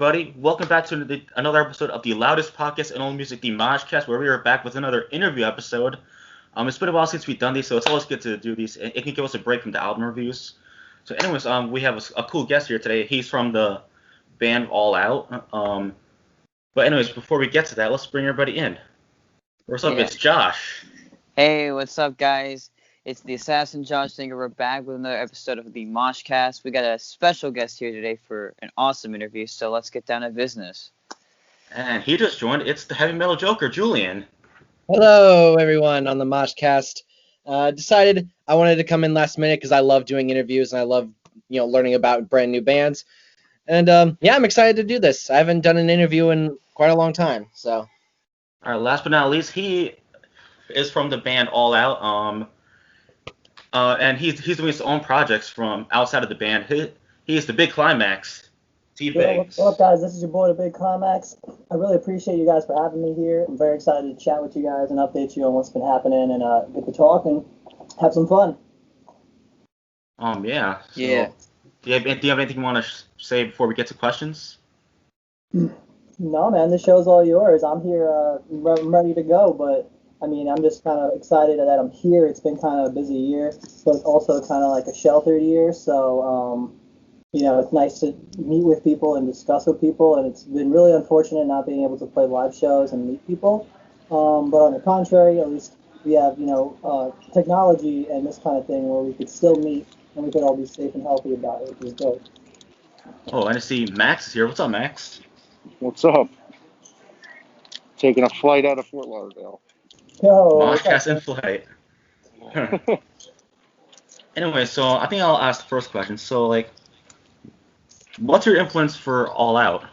everybody? Welcome back to another episode of the Loudest Podcast and Only Music, the MoshCast, where we are back with another interview episode. It's been a while since we've done these, so it's always good to do these. It can give us a break from the album reviews. So anyways, we have a cool guest here today. He's from the band AllOut. But anyways, before we get to that, let's bring everybody in. What's up? It's Josh. Hey, what's up, guys? It's the Assassin Josh Singer. We're back with another episode of the MoshCast. We got a special guest here today for an awesome interview, so let's get down to business. And he just joined. It's the heavy metal joker, Julian. Hello, everyone on the MoshCast. Decided I wanted to come in last minute because I love doing interviews and I love, learning about brand new bands. And I'm excited to do this. I haven't done an interview in quite a long time, so. All right, last but not least, he is from the band AllOut. And he's doing his own projects from outside of the band. He is the Big Climax. What's up, guys? This is your boy, the Big Climax. I really appreciate you guys for having me here. I'm very excited to chat with you guys and update you on what's been happening and get to talk and have some fun. Yeah. So, yeah. Do you have anything you want to say before we get to questions? No, man, the show's all yours. I'm here. I'm ready to go, but I'm just kind of excited that I'm here. It's been kind of a busy year, but also kind of like a sheltered year. So, it's nice to meet with people and discuss with people. And it's been really unfortunate not being able to play live shows and meet people. But on the contrary, at least we have, technology and this kind of thing where we could still meet and we could all be safe and healthy about it, which is good. Oh, and I see Max is here. What's up, Max? What's up? Taking a flight out of Fort Lauderdale. MoshCast in flight. Anyway, so I think I'll ask the first question. So, what's your influence for AllOut?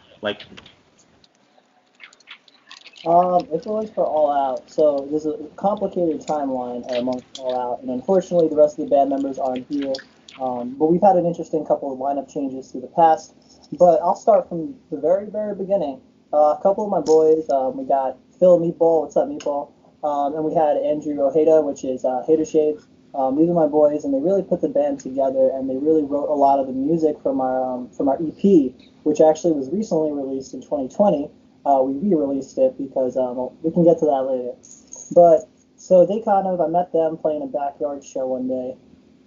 Influence for AllOut. So there's a complicated timeline amongst AllOut, and unfortunately the rest of the band members aren't here. But we've had an interesting couple of lineup changes through the past. But I'll start from the very, very beginning. A couple of my boys, we got Phil Meatball. What's up, Meatball? And we had Andrew Ojeda, which is Hater Shades. These are my boys, and they really put the band together, and they really wrote a lot of the music from our EP, which actually was recently released in 2020. We re-released it because we can get to that later. But so I met them playing a backyard show one day,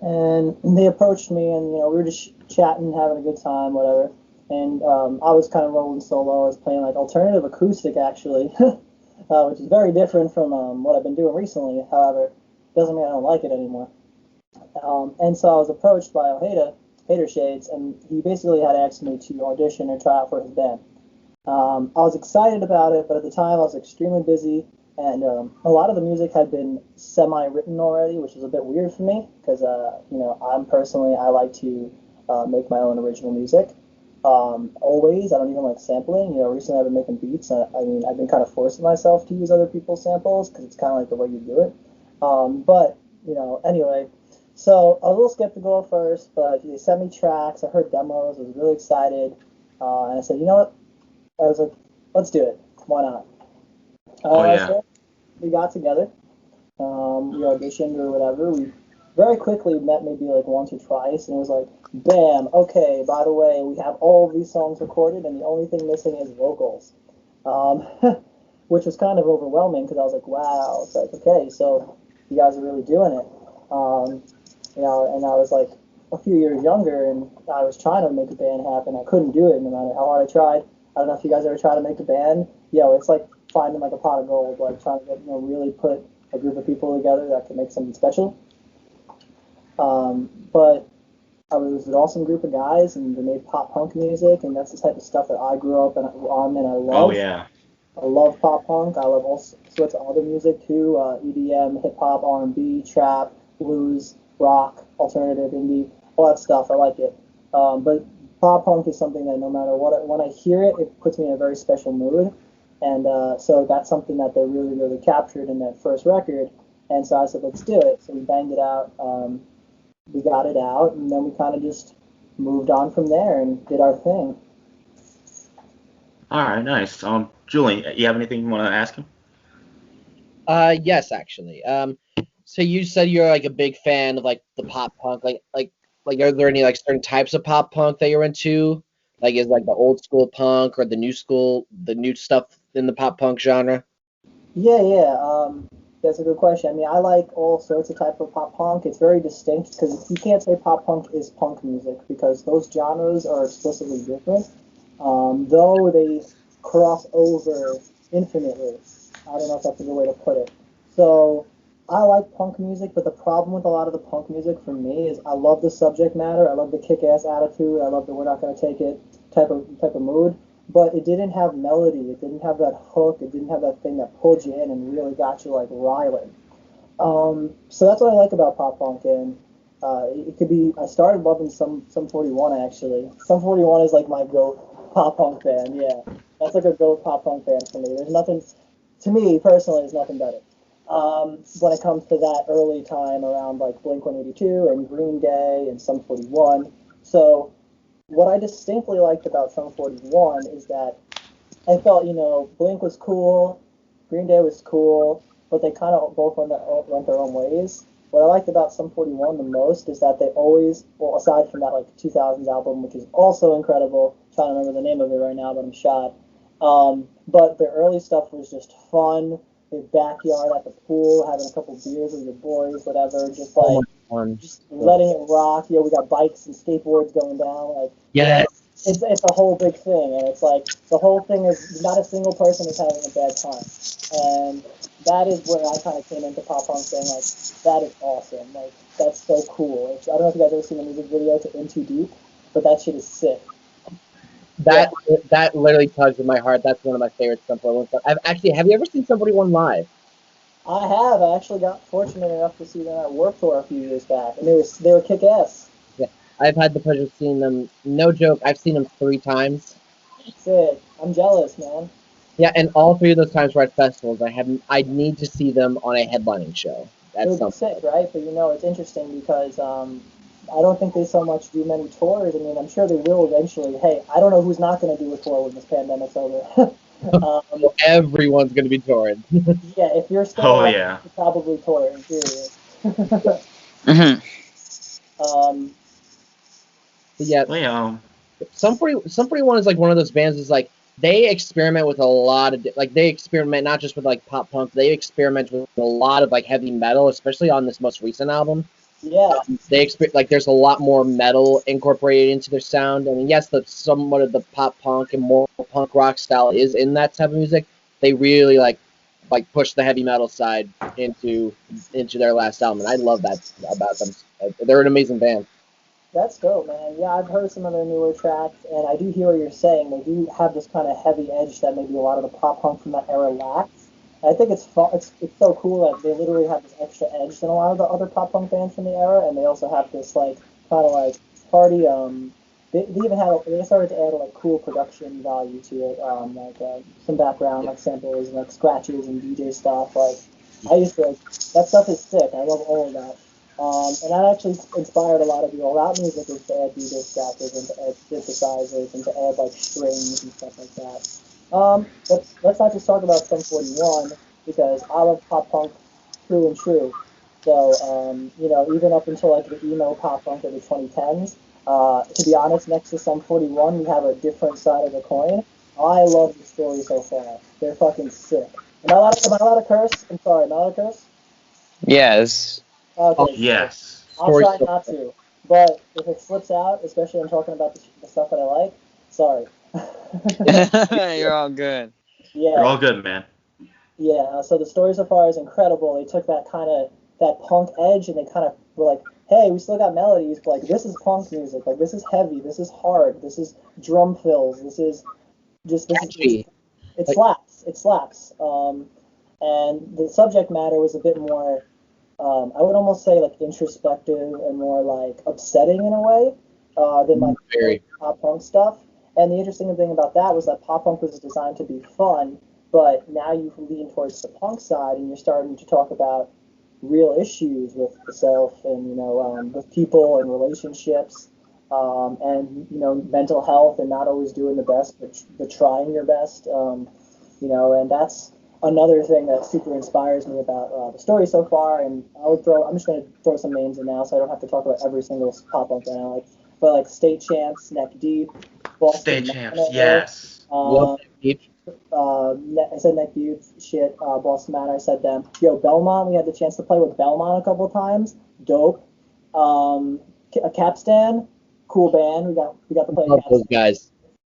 and they approached me, and we were just chatting, having a good time, whatever. And I was kind of rolling solo. I was playing alternative acoustic actually. Which is very different from what I've been doing recently. However, doesn't mean I don't like it anymore. And so I was approached by Hater Shades, and he basically had asked me to audition or try out for his band. I was excited about it, but at the time I was extremely busy, and a lot of the music had been semi-written already, which is a bit weird for me, because I like to make my own original music. Always, I don't even like sampling. Recently I've been making beats. I've been kind of forcing myself to use other people's samples because it's kind of like the way you do it. Anyway, so I was a little skeptical at first, but they sent me tracks. I heard demos. I was really excited, and I said, you know what? I was like, let's do it. Why not? So we got together. We auditioned or whatever. We very quickly met maybe once or twice, and it was like, bam, okay, by the way, we have all of these songs recorded, and the only thing missing is vocals, which was kind of overwhelming, because I was like, wow, it's like, okay, so you guys are really doing it, and I was a few years younger, and I was trying to make a band happen. I couldn't do it no matter how hard I tried. I don't know if you guys ever tried to make a band. It's like finding a pot of gold, trying to really put a group of people together that can make something special. But I was an awesome group of guys, and they made pop punk music, and that's the type of stuff that I grew up on, and I love. Oh yeah. I love pop punk. I love all sorts of other music too: EDM, hip hop, R&B, trap, blues, rock, alternative, indie, all that stuff. I like it. But pop punk is something that no matter what, when I hear it, it puts me in a very special mood, and so that's something that they really, really captured in that first record. And so I said, let's do it. So we banged it out. We got it out, and then we kind of just moved on from there and did our thing. All right, nice. Julian, you have anything you want to ask him? Yes, actually. So you said you're a big fan of the pop punk. Are there any certain types of pop punk that you're into? Like, is like the old school punk or the new stuff in the pop punk genre? Yeah. That's a good question. I mean, I like all sorts of type of pop punk. It's very distinct because you can't say pop punk is punk music because those genres are explicitly different. Though they cross over infinitely. I don't know if that's a good way to put it. So I like punk music, but the problem with a lot of the punk music for me is I love the subject matter. I love the kick-ass attitude. I love the we're not going to take it type of mood. But it didn't have melody. It didn't have that hook. It didn't have that thing that pulled you in and really got you like Ryleigh. So that's what I like about pop punk, and it could be. I started loving Sum 41 actually. Sum 41 is like my GOAT pop punk band. Yeah, that's like a GOAT pop punk band for me. There's nothing, to me personally, there's nothing better. When it comes to that early time around like Blink-182 and Green Day and Sum 41. So what I distinctly liked about Sum 41 is that I felt, Blink was cool, Green Day was cool, but they kind of both went their own ways. What I liked about Sum 41 the most is that they always, well, aside from that like 2000s album, which is also incredible, I'm trying to remember the name of it right now, but I'm shot. But their early stuff was just fun. The backyard at the pool, having a couple beers with your boys, whatever, just like just letting it rock. We got bikes and skateboards going down. Like, Yes. It's a whole big thing, and it's like the whole thing is not a single person is having a bad time, and that is where I kind of came into pop punk saying like that is awesome, like that's so cool. I don't know if you guys ever seen the music video to In Too Deep, but that shit is sick. That literally tugs my heart. That's one of my favorite Sum 41 stuff. Have you ever seen Sum 41 live? I have. I actually got fortunate enough to see them at Warped Tour a few years back, and they were kick ass. Yeah, I've had the pleasure of seeing them. No joke, I've seen them 3 times. Sick. I'm jealous, man. Yeah, and all 3 of those times were at festivals. I need to see them on a headlining show. It was sick, right? But it's interesting because I don't think they so much do many tours. I mean, I'm sure they will eventually. Hey, I don't know who's not going to do a tour when this pandemic's over. Everyone's going to be touring. Yeah, if you're still alive, you're probably touring, period. Yeah. Sum 41 is like one of those bands is like they experiment with a lot of they experiment not just with like pop punk, they experiment with a lot of like heavy metal, especially on this most recent album. Yeah. There's a lot more metal incorporated into their sound. I mean, yes, somewhat of the pop punk and more punk rock style is in that type of music. They really like push the heavy metal side into their last album, and I love that about them. They're an amazing band. That's dope, man. Yeah, I've heard some of their newer tracks, and I do hear what you're saying. They do have this kind of heavy edge that maybe a lot of the pop punk from that era lacks. I think it's so cool that they literally have this extra edge than a lot of the other pop punk bands from the era, and they also have this like kind of like party. They started to add like cool production value to it, some background like samples and like scratches and DJ stuff. Like I used to that stuff is sick. I love all of that. And that actually inspired a lot of the AllOut music is to add DJ scratches and to add synthesizers and to add like strings and stuff like that. Let's not just talk about Sum 41 because I love pop punk true and true. So, even up until like the emo pop punk of the 2010s, to be honest, next to Sum 41, we have a different side of the coin. I love the story so far. They're fucking sick. Am I allowed to curse? I'm sorry, am I allowed to curse? Yes. Okay. Yes. I'll try not to. But if it slips out, especially I'm talking about the stuff that I like, sorry. You're all good. Yeah. You're all good, man. Yeah, so the story so far is incredible. They took that punk edge and they kind of were like, hey, we still got melodies, but like this is punk music. Like this is heavy, this is hard, this is drum fills, it slaps. And the subject matter was a bit more I would almost say like introspective and more like upsetting in a way than like pop punk stuff. And the interesting thing about that was that pop punk was designed to be fun, but now you lean towards the punk side and you're starting to talk about real issues with the self and with people and relationships and mental health and not always doing the best but trying your best and that's another thing that super inspires me about the story so far. And I'm just going to throw some names in now so I don't have to talk about every single pop punk band I like, but like State Champs, Neck Deep, Boston champs, Manor. yes. Well, I said Neck Youth, shit, Boston Manor, I said them. Yo, Belmont, we had the chance to play with Belmont a couple times. Dope. A Capstan, cool band. We got to play love those Capstan. guys.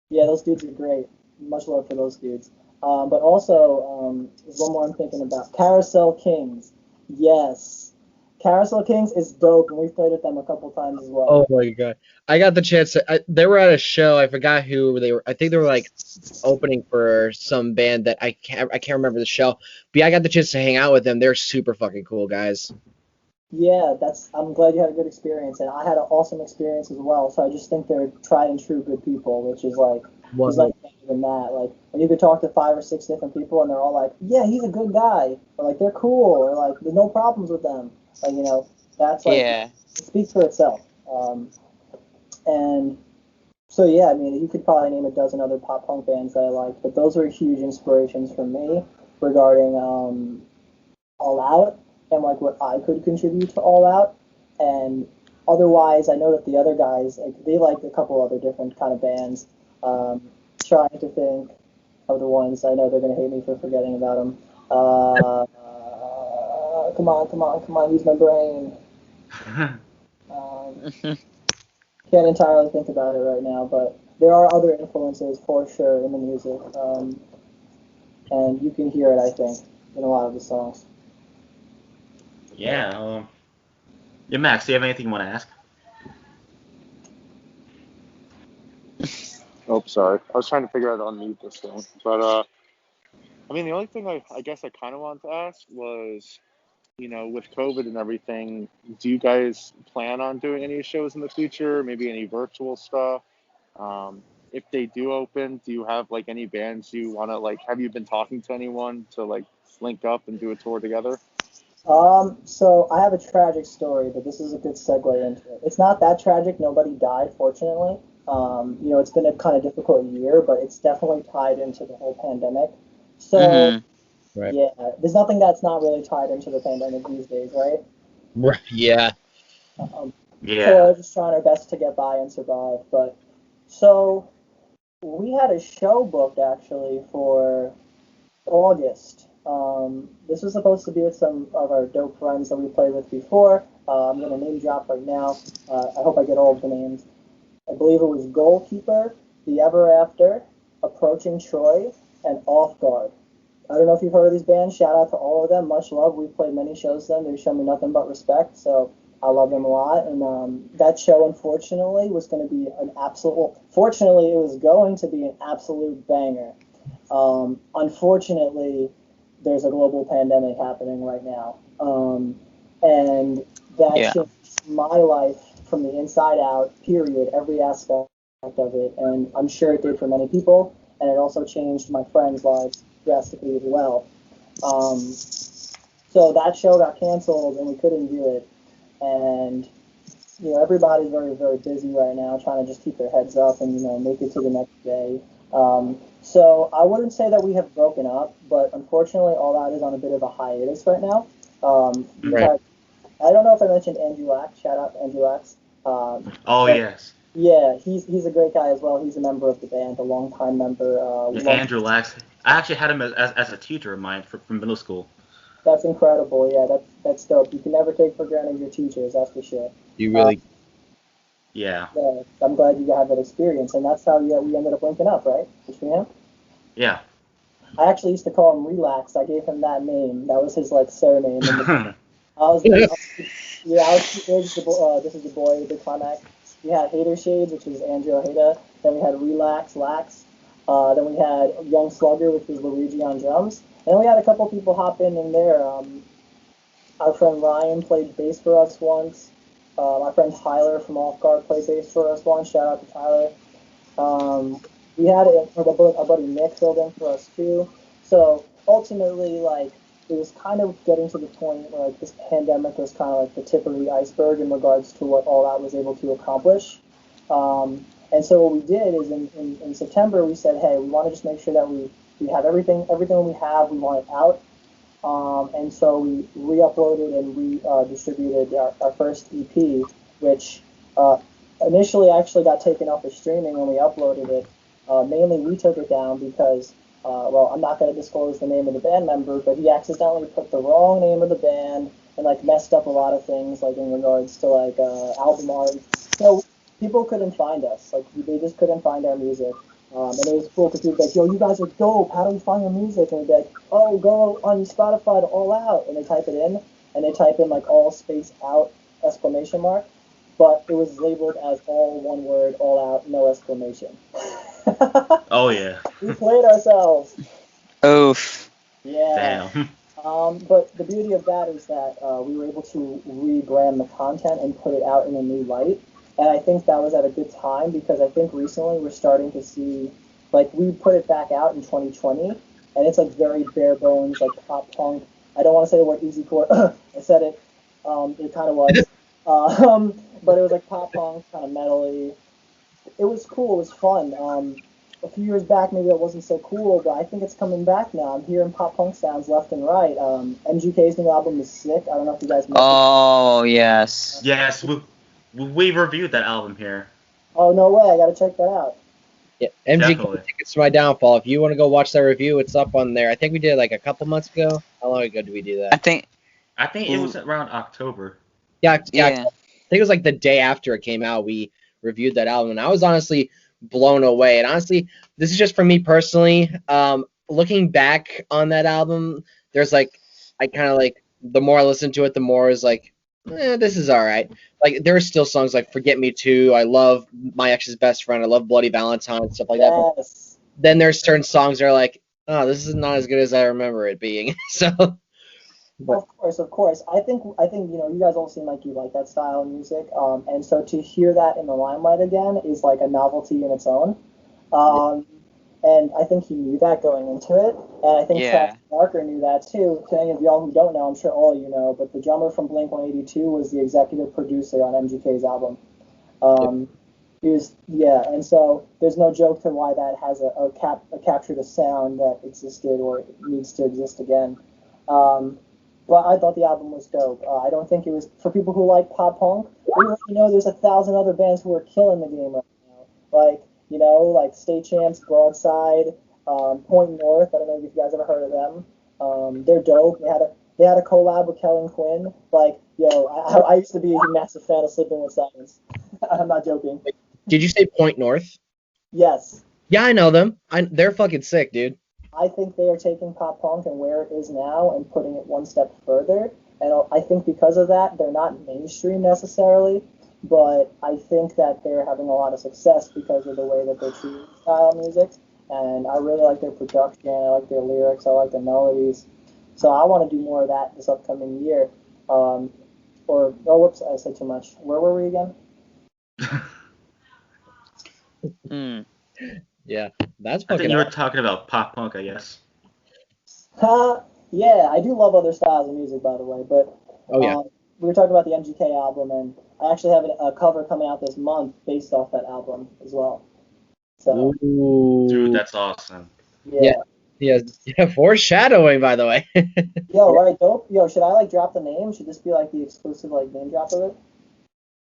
Yeah, those dudes are great. Much love for those dudes. But also, there's one more I'm thinking about. Carousel Kings. Yes. Carousel Kings is dope, and we've played with them a couple times as well. Oh my god, I got the chance to. They were at a show. I forgot who they were. I think they were like opening for some band that I can't remember the show. But yeah, I got the chance to hang out with them. They're super fucking cool guys. Yeah, I'm glad you had a good experience, and I had an awesome experience as well. So I just think they're tried and true good people, which is like, there's like better than that. Like, when you could talk to 5 or 6 different people, and they're all like, yeah, he's a good guy, or like they're cool, or like there's no problems with them. Like, you know, that's like, it speaks for itself. And so yeah, I mean, you could probably name a dozen other pop punk bands that I like, but those are huge inspirations for me regarding All Out and like what I could contribute to All Out. And otherwise, I know that the other guys, like, they like a couple other different kind of bands. Trying to think of the ones. I know they're gonna hate me for forgetting about them. Come on, use my brain. Can't entirely think about it right now, but there are other influences for sure in the music, and you can hear it, I think, in a lot of the songs. Yeah. Yeah, Max, do you have anything you want to ask? Oh, sorry. I was trying to figure out how to unmute this thing. But, I mean, the only thing I guess I kind of wanted to ask was, you know, with COVID and everything, do you guys plan on doing any shows in the future? Maybe any virtual stuff? If they do open, do you have, like, any bands you want to, like, have you been talking to anyone to, like, link up and do a tour together? So I have a tragic story, but this is a good segue into it. It's not that tragic. Nobody died, fortunately. You know, it's been a kind of difficult year, but it's definitely tied into the whole pandemic. So, Right. yeah, there's nothing that's not really tied into the pandemic these days, right? Right. Yeah. So Yeah. we're just trying our best to get by and survive. But so we had a show booked actually for August. This was supposed to be with some of our dope friends that we played with before. I'm going to name drop right now. I hope I get all of the names. I believe it was Goalkeeper, The Ever After, Approaching Troy, and Off Guard. I don't know if you've heard of these bands. Shout out to all of them. Much love. We've played many shows with them. They've shown me nothing but respect, so I love them a lot. And that show, unfortunately, was going to be an absolute... Well, fortunately, it was going to be an absolute banger. Unfortunately, there's a global pandemic happening right now. And that changed my life from the inside out, period, every aspect of it. And I'm sure it did for many people. And it also changed my friends' lives drastically as well. So that show got canceled and we couldn't do it. And, you know, everybody's very, very busy right now trying to just keep their heads up and, you know, make it to the next day. So I wouldn't say that we have broken up, but unfortunately all that is on a bit of a hiatus right now. Right. I don't know if I mentioned Andrew Lax. Shout out to Andrew Lax. Yes. Yeah, he's a great guy as well. He's a member of the band, a longtime member. Andrew Lax. I actually had him as a teacher of mine from middle school. That's incredible. Yeah, that's dope. You can never take for granted your teachers, that's for sure. You really. Yeah. I'm glad you had that experience, and that's how we ended up linking up, right? Between him. Yeah. I actually used to call him Relax. I gave him that name. That was his like surname. This is the boy, the big climax. We had Hater Shades, which was Andrew Ojeda. Then we had Relax, Lax. Then we had Young Slugger, which was Luigi on drums. And we had a couple people hop in there. Our friend Ryan played bass for us once. My friend Tyler from Off Guard played bass for us once. Shout out to Tyler. We had our buddy Nick filled in for us too. So ultimately, like, it was kind of getting to the point where like this pandemic was kind of like the tip of the iceberg in regards to what All Out was able to accomplish. And so what we did is in September we said, hey, we want to just make sure that we have everything we have, we want it out. And so we re-uploaded and re-distributed our first EP, which initially actually got taken off of streaming when we uploaded it. Mainly we took it down because, well, I'm not going to disclose the name of the band member, but he accidentally put the wrong name of the band and like messed up a lot of things, like in regards to like album art. So people couldn't find us, like they just couldn't find our music. And it was cool because he was like, "Yo, you guys are dope. How do we find your music?" And we'd be like, "Oh, go on Spotify to All Out," and they type it in, and they type in like all space out exclamation mark, but it was labeled as all one word, all out, no exclamation. Oh yeah. We played ourselves. Oof. Yeah. Damn. But the beauty of that is that we were able to rebrand the content and put it out in a new light. And I think that was at a good time because I think recently we're starting to see, like, we put it back out in 2020, and it's like very bare bones, like pop punk. I don't want to say the word easy core. I said it. It kind of was. But it was like pop punk, kind of metally. It was cool. It was fun. A few years back, maybe it wasn't so cool, but I think it's coming back now. I'm hearing pop punk sounds left and right. MGK's new album is sick. I don't know if you guys know. Oh, yes. Yes, we reviewed that album here. Oh, no way. I got to check that out. Yeah, MGK Definitely. Tickets to My Downfall. If you want to go watch that review, it's up on there. I think we did it like a couple months ago. How long ago did we do I that? think. I think it was around October. Yeah. I Yeah. think it was like the day after it came out. We reviewed that album, and I was honestly blown away. And honestly, this is just for me personally. Looking back on that album, there's like, I kind of like, the more I listen to it, the more is like, this is all right. Like, there are still songs like Forget Me Too. I love My Ex's Best Friend. I love Bloody Valentine, stuff like that. But Yes. then there's certain songs that are like, oh, this is not as good as I remember it being. So, but Of course. I think you guys all seem like you like that style of music. And so to hear that in the limelight again is like a novelty in its own. And I think he knew that going into it. And I think Yeah. Travis Barker knew that too. To any of y'all who don't know, I'm sure all of you know, but the drummer from Blink-182 was the executive producer on MGK's album. He was, yeah, and so there's no joke to why that has a captured a sound that existed or needs to exist again. But I thought the album was dope. I don't think it was for people who like pop punk. We already know there's 1,000 other bands who are killing the game right now. Like, like State Champs, Broadside, Point North. I don't know if you guys ever heard of them. They're dope. They had a collab with Kellen Quinn. Like, I used to be a massive fan of Sleeping with Sirens. I'm not joking. did you say Point North? Yes. Yeah, I know them. They're fucking sick, dude. I think they are taking pop punk and where it is now and putting it one step further. And I think because of that, they're not mainstream necessarily, but I think that they're having a lot of success because of the way that they're treating style music. And I really like their production. I like their lyrics. I like their melodies. So I want to do more of that this upcoming year. Whoops, I said too much. Where were we again? Yeah, that's I fucking think you were awesome. talking about pop punk, I guess. Yeah, I do love other styles of music, by the way. But Oh, yeah. we were talking about the MGK album, and I actually have a cover coming out this month based off that album as well. So Ooh. Dude, that's awesome. yeah. Yeah, foreshadowing, by the way. Yo, right, dope. Yo, should I like drop the name? Should this be like the exclusive like name drop of it?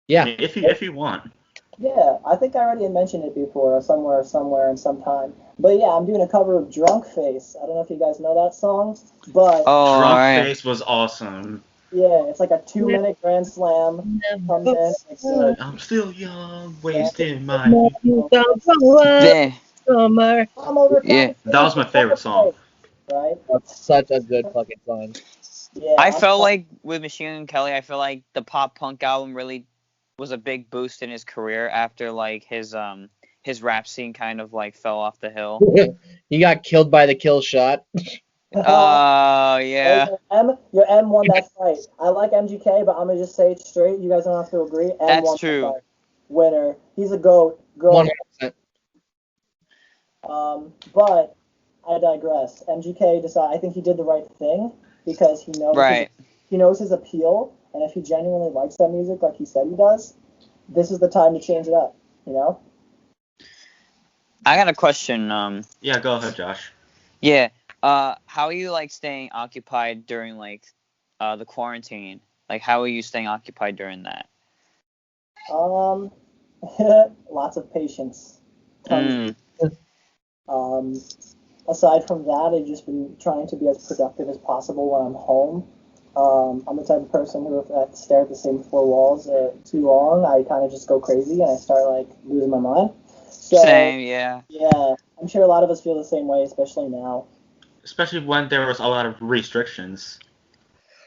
Yeah. If you want. Yeah, I think I already had mentioned it before, somewhere, and sometime. But yeah, I'm doing a cover of Drunk Face. I don't know if you guys know that song, but Oh, Drunk alright. Face was awesome. yeah, it's like a 2-minute grand slam. Comes in, like, I'm still young, wasting my youth. Yeah. Summer. I'm over Yeah. That was my favorite song. Right? That's such a good fucking song. Yeah. I felt like with Machine Gun Kelly, I feel like the pop punk album really was a big boost in his career after like his rap scene kind of like fell off the hill. He got killed by the kill shot. Oh yeah. Your M won that fight. I like MGK, but I'm gonna just say it straight. You guys don't have to agree. M That's won that true. fight. Winner. He's a goat. 100%. But I digress. MGK decided. I think he did the right thing because he knows Right. he knows his appeal, and if he genuinely likes that music like he said he does, this is the time to change it up. I got a question. Yeah, go ahead, Josh. Yeah. How are you like staying occupied during like the quarantine? Like how are you staying occupied during that? Lots of patience. Tons. Mm. Aside from that, I've just been trying to be as productive as possible when I'm home. I'm the type of person who, if I stare at the same four walls too long, I kind of just go crazy and I start like losing my mind. So, Same, yeah. yeah, I'm sure a lot of us feel the same way, especially now. Especially when there was a lot of restrictions.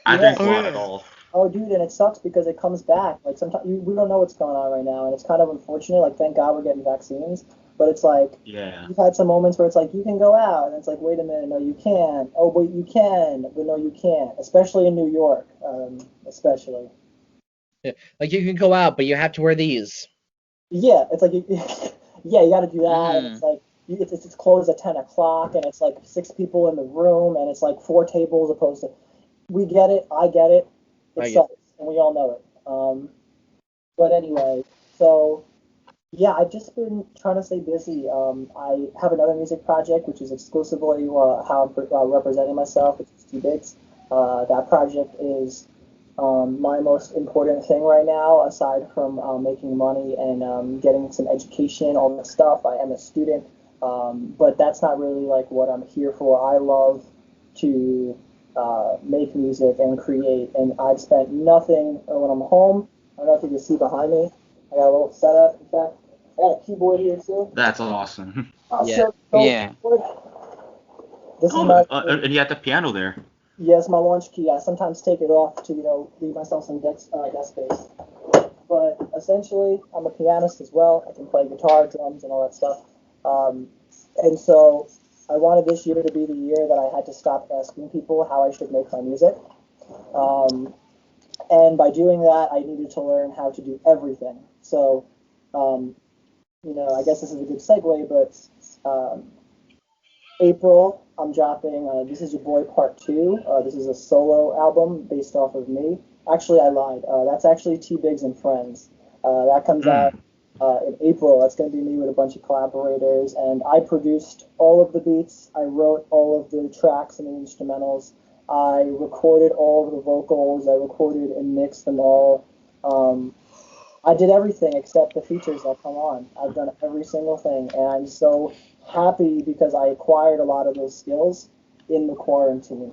I Yeah. didn't go out at all. Oh, dude, and it sucks because it comes back. Like sometimes we don't know what's going on right now, and it's kind of unfortunate. Like, thank God we're getting vaccines, but it's like Yeah. you've had some moments where it's like you can go out, and it's like, wait a minute, no, you can't. Oh, wait, you can, but no, you can't. Especially in New York, especially. Yeah. Like you can go out, but you have to wear these. Yeah, it's like yeah, you got to do that, and Mhm. it's like it's closed at 10 o'clock, and it's like 6 people in the room, and it's like 4 tables opposed to. We get it, I get it. It I get sucks, and we all know it. But anyway, so yeah, I've just been trying to stay busy. I have another music project, which is exclusively how I'm representing myself, which is T-Bigs. That project is my most important thing right now, aside from making money and getting some education, all that stuff. I am a student, but that's not really like what I'm here for. I love to make music and create, and I've spent nothing when I'm home. I don't know if you can see behind me. I got a little setup. In fact, I got a keyboard here too. That's awesome. I'll Yeah. show you Yeah. the keyboard. This is Oh, my and you had the piano there. yes, my launch key. I sometimes take it off to leave myself some desk space. But essentially, I'm a pianist as well. I can play guitar, drums, and all that stuff. And so I wanted this year to be the year that I had to stop asking people how I should make my music. Um, and by doing that, I needed to learn how to do everything. So, um, I guess this is a good segue, but April, I'm dropping This Is Your Boy Part 2. This is a solo album based off of me. Actually, I lied. That's actually T-Bigs and Friends. That comes out in April. That's going to be me with a bunch of collaborators. And I produced all of the beats. I wrote all of the tracks and the instrumentals. I recorded all of the vocals. I recorded and mixed them all. I did everything except the features that come on. I've done every single thing, and I'm so happy because I acquired a lot of those skills in the quarantine.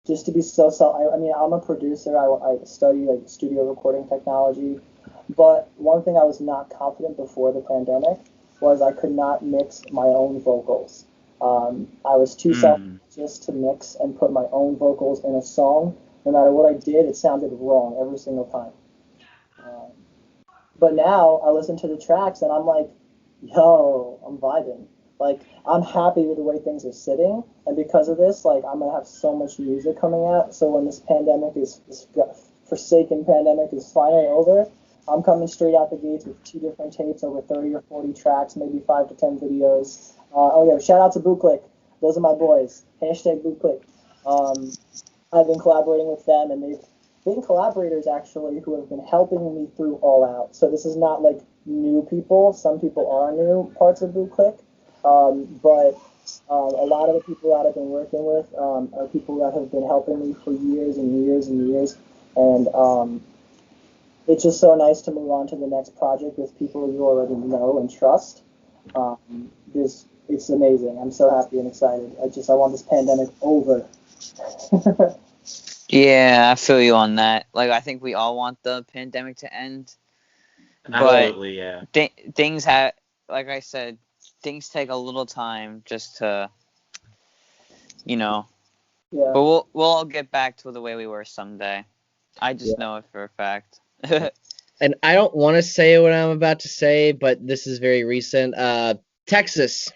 Just to be I mean, I'm a producer. I study like studio recording technology, but one thing I was not confident before the pandemic was I could not mix my own vocals. I was too self-conscious to mix and put my own vocals in a song. No matter what I did, it sounded wrong every single time. But now I listen to the tracks and I'm like, yo, I'm vibing. Like, I'm happy with the way things are sitting. And because of this, like, I'm going to have so much music coming out. So when this forsaken pandemic is finally over, I'm coming straight out the gates with 2 different tapes, over 30 or 40 tracks, maybe 5 to 10 videos. Oh, yeah, shout out to BootClick. Those are my boys. Hashtag BootClick. I've been collaborating with them, and they've been collaborators actually who have been helping me through AllOut. So this is not like new people. Some people are new parts of BootClick, but a lot of the people that I've been working with are people that have been helping me for years and years and years. And it's just so nice to move on to the next project with people you already know and trust. It's amazing. I'm so happy and excited. I want this pandemic over. Yeah, I feel you on that. Like, I think we all want the pandemic to end. Absolutely, yeah. Things have, like I said, things take a little time just to, Yeah. But we'll all get back to the way we were someday. I just know it for a fact. And I don't want to say what I'm about to say, but this is very recent. Texas,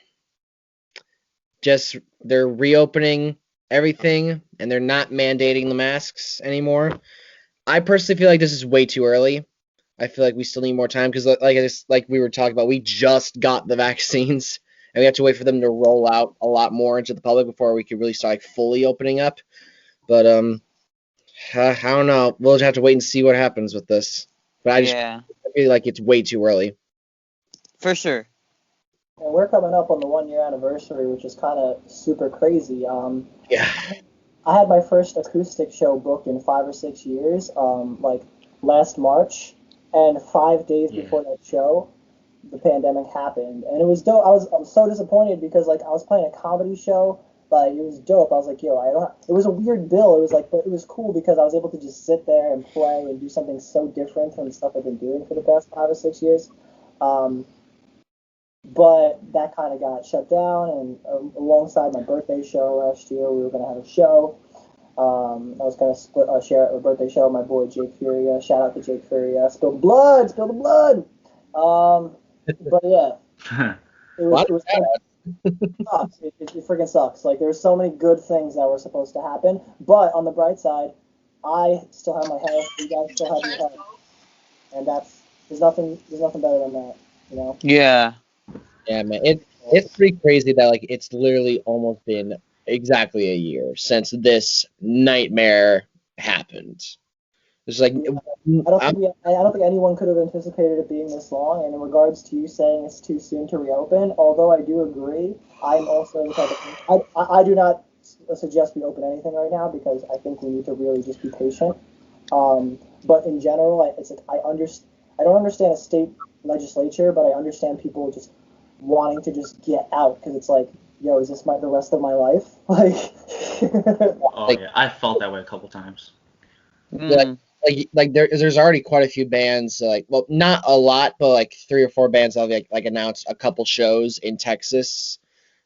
they're reopening everything, and they're not mandating the masks anymore. I personally feel like this is way too early. I feel like we still need more time because, like we were talking about, we just got the vaccines, and we have to wait for them to roll out a lot more into the public before we could really start like, fully opening up. But I don't know. We'll just have to wait and see what happens with this. But I feel like it's way too early. For sure. And we're coming up on the 1-year anniversary, which is kind of super crazy. Yeah. I had my first acoustic show booked in 5 or 6 years, like last March, And 5 days Yeah. before that show, the pandemic happened, and it was dope. I was so disappointed because like I was playing a comedy show, like it was dope. I was like, yo, I don't. It was a weird bill. It was like, but it was cool because I was able to just sit there and play and do something so different from the stuff I've been doing for the past 5 or 6 years. But that kind of got shut down, and alongside my birthday show last year, we were gonna have a show. I was gonna share a birthday show with my boy Jake Furia. Shout out to Jake Furia. Spill the blood, spill the blood. But yeah, it was sucks. It freaking sucks. Like there's so many good things that were supposed to happen, but on the bright side, I still have my health. You guys still have your health, and there's nothing better than that, you know. Yeah. Yeah, man. It's pretty crazy that like it's literally almost been exactly a year since this nightmare happened. It's like I don't think anyone could have anticipated it being this long. And in regards to you saying it's too soon to reopen, although I do agree, I'm also the type of I do not suggest we open anything right now because I think we need to really just be patient. But in general, it's like I don't understand a state legislature, but I understand people just wanting to just get out because it's like, yo, is this the rest of my life? Like, Oh yeah, I felt that way a couple times. Mm. like there's already quite a few bands, like, well, not a lot, but like 3 or 4 bands that have like announced a couple shows in Texas,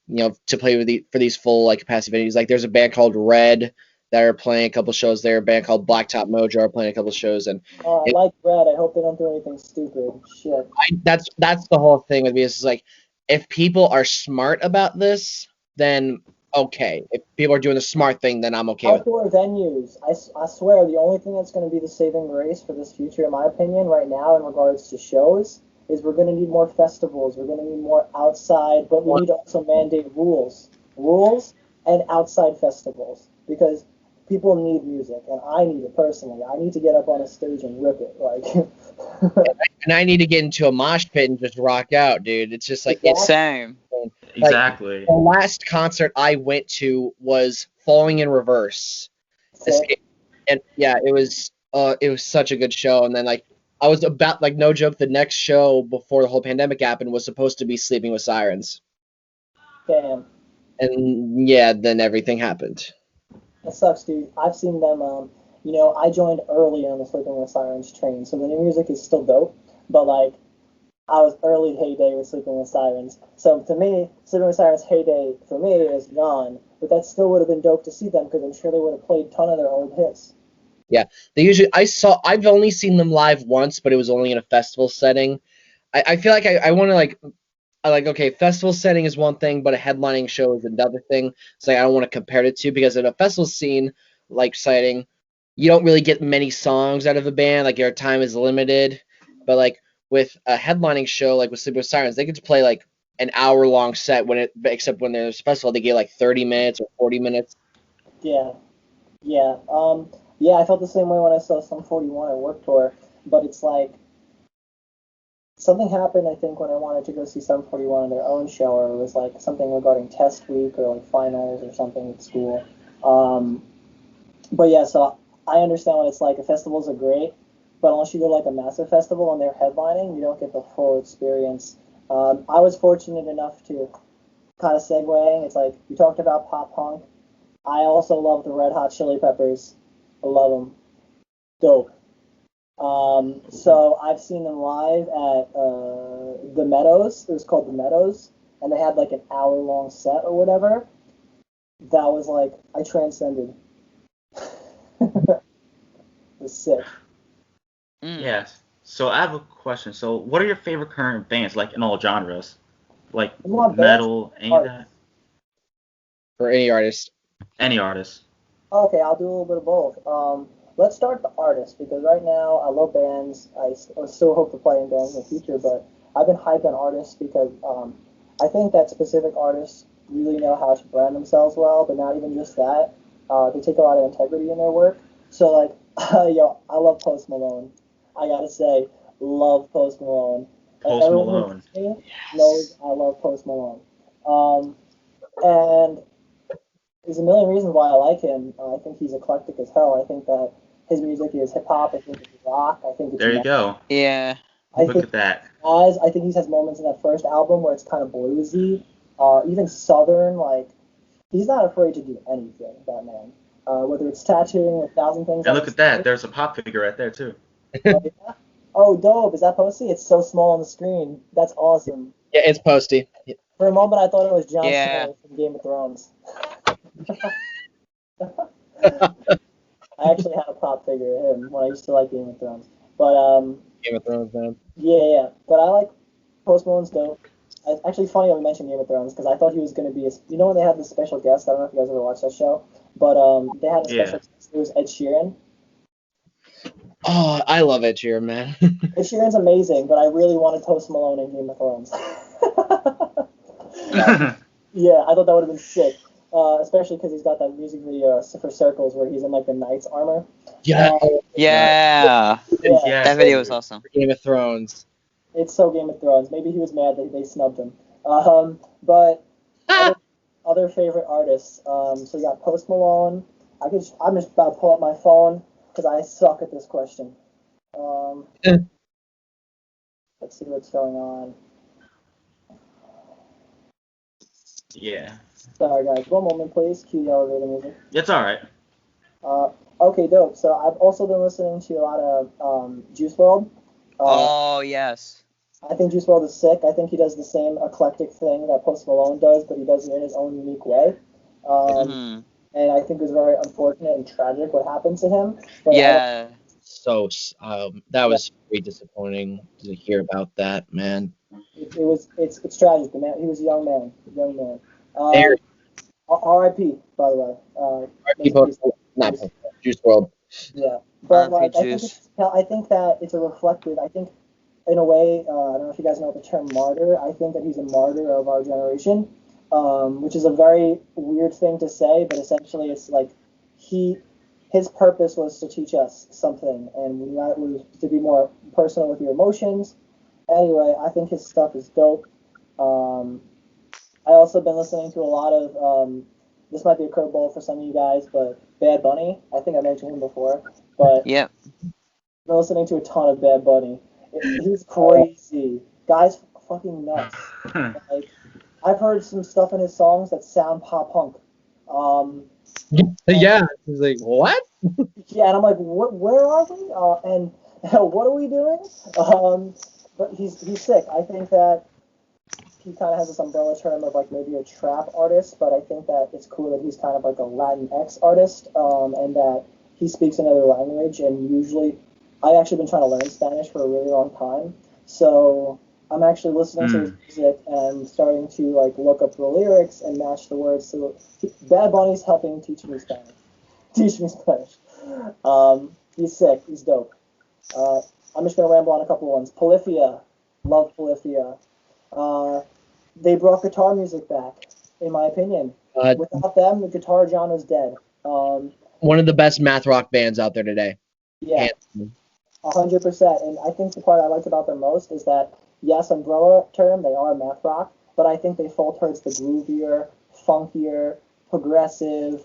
to play with for these full like capacity venues. Like there's a band called Red that are playing a couple shows there. A band called Blacktop Mojo are playing a couple shows, and I like Red. I hope they don't do anything stupid. Shit. that's the whole thing with me. Is like, if people are smart about this, then okay. If people are doing the smart thing, then I'm okay with it. Outdoor venues. I swear the only thing that's going to be the saving grace for this future, in my opinion, right now in regards to shows, is we're going to need more festivals. We're going to need more outside, but we need to also mandate rules and outside festivals because people need music, and I need it personally. I need to get up on a stage and rip it, like. And I need to get into a mosh pit and just rock out, dude. It's just like it's Same. Exactly. the last concert I went to was Falling in Reverse. Sick. And yeah, it was such a good show. And then like I was about, like, no joke, the next show before the whole pandemic happened was supposed to be Sleeping with Sirens. Damn. And yeah, then everything happened. That sucks, dude. I've seen them. I joined early on the Sleeping with Sirens train, so the new music is still dope. But like, I was early heyday with Sleeping with Sirens. So to me, Sleeping with Sirens heyday for me is gone. But that still would have been dope to see them because I'm sure they would have played a ton of their old hits. Yeah, I've only seen them live once, but it was only in a festival setting. I feel like I want to okay, festival setting is one thing, but a headlining show is another thing. So I don't want to compare it to, because in a festival scene like sighting, you don't really get many songs out of a band. Like your time is limited. But like with a headlining show, like with Sleeping with Sirens, they get to play like an hour-long set except when there's a festival, they get like 30 minutes or 40 minutes. Yeah. I felt the same way when I saw Sum 41 at Work Tour, but it's like something happened, I think, when I wanted to go see Sum 41 on their own show, or it was like something regarding test week or like finals or something at school. But yeah, so I understand what it's like. Festivals are great, but unless you go to like a massive festival and they're headlining, you don't get the full experience. I was fortunate enough to kind of segue. It's like you talked about pop punk. I also love the Red Hot Chili Peppers. I love them. Dope. So I've seen them live at the Meadows. It was called the Meadows, and they had like an hour-long set or whatever. That was like, I transcended. It was sick. Yes. So I have a question. So what are your favorite current bands, like in all genres? Like metal, any of that? For any artist. Any artist. Okay, I'll do a little bit of both. Let's start the artist, because right now I love bands. I still hope to play in bands in the future, but I've been hyped on artists because I think that specific artists really know how to brand themselves well, but not even just that. They take a lot of integrity in their work. So like, I love Post Malone. I gotta say, love Post Malone. Post Malone. Everyone knows I love Post Malone. And there's a million reasons why I like him. I think he's eclectic as hell. I think that his music is hip hop. I think it's rock. I think it's There you go. Yeah. Look at that. I think he has moments in that first album where it's kind of bluesy, even southern. Like he's not afraid to do anything. That man, whether it's tattooing or 1,000 things. And look at that. There's a pop figure right there too. Oh, yeah? Oh, dope. Is that Posty? It's so small on the screen. That's awesome. Yeah, it's Posty. For a moment, I thought it was Jon Yeah. Snow from Game of Thrones. I actually had a pop figure of him when I used to like Game of Thrones. But Game of Thrones, man. yeah. But I like Post Malone's dope. It's actually funny that we mentioned Game of Thrones because I thought he was going to be you know when they had the special guest. I don't know if you guys ever watched that show, but they had a special guest. It was Ed Sheeran. Oh, I love Ed Sheeran, man. Ed Sheeran's amazing, but I really wanted Post Malone in Game of Thrones. Yeah, I thought that would have been sick. Especially because he's got that music video for Circles where he's in like the knight's armor. Yeah. Yeah. Yeah. That video was awesome. Game of Thrones. It's so Game of Thrones. Maybe he was mad that they snubbed him. But other favorite artists. So you got Post Malone. I'm just about to pull up my phone because I suck at this question. Let's see what's going on. Yeah. Sorry guys, one moment please. Cue the elevator music. It's all right. Okay, dope. So I've also been listening to a lot of Juice WRLD. Oh, yes. I think Juice WRLD is sick. I think he does the same eclectic thing that Post Malone does, but he does it in his own unique way. And I think it was very unfortunate and tragic what happened to him. But Yeah. So, that was very disappointing to hear about that, man. It's tragic. The man, he was a young man. There. R.I.P. By the way. Not Juice WRLD. Yeah, but R.I.P. like Juice. I think that it's a reflective. I think in a way, I don't know if you guys know the term martyr. I think that he's a martyr of our generation, which is a very weird thing to say, but essentially it's like his purpose was to teach us something, and we to be more personal with your emotions. Anyway, I think his stuff is dope. I also been listening to a lot of this might be a curveball for some of you guys, but Bad Bunny. I think I mentioned him before, but Yep. I've been listening to a ton of Bad Bunny. He's crazy. Guy's fucking nuts. Like, I've heard some stuff in his songs that sound pop punk. Yeah. He's like, what? Yeah, and I'm like, where are we? And what are we doing? But he's sick. I think that he kind of has this umbrella term of like maybe a trap artist, but I think that it's cool that he's kind of like a Latinx artist, and that he speaks another language. And usually, I've actually been trying to learn Spanish for a really long time, so I'm actually listening to his music and starting to like look up the lyrics and match the words. So Bad Bunny's helping teach me Spanish. He's sick. He's dope. I'm just gonna ramble on a couple ones. Polyphia, love Polyphia. They brought guitar music back, in my opinion. Without them, the guitar genre's dead. One of the best math rock bands out there today. Yeah, 100%. And I think the part I liked about them most is that, yes, umbrella term, they are math rock, but I think they fall towards the groovier, funkier, progressive,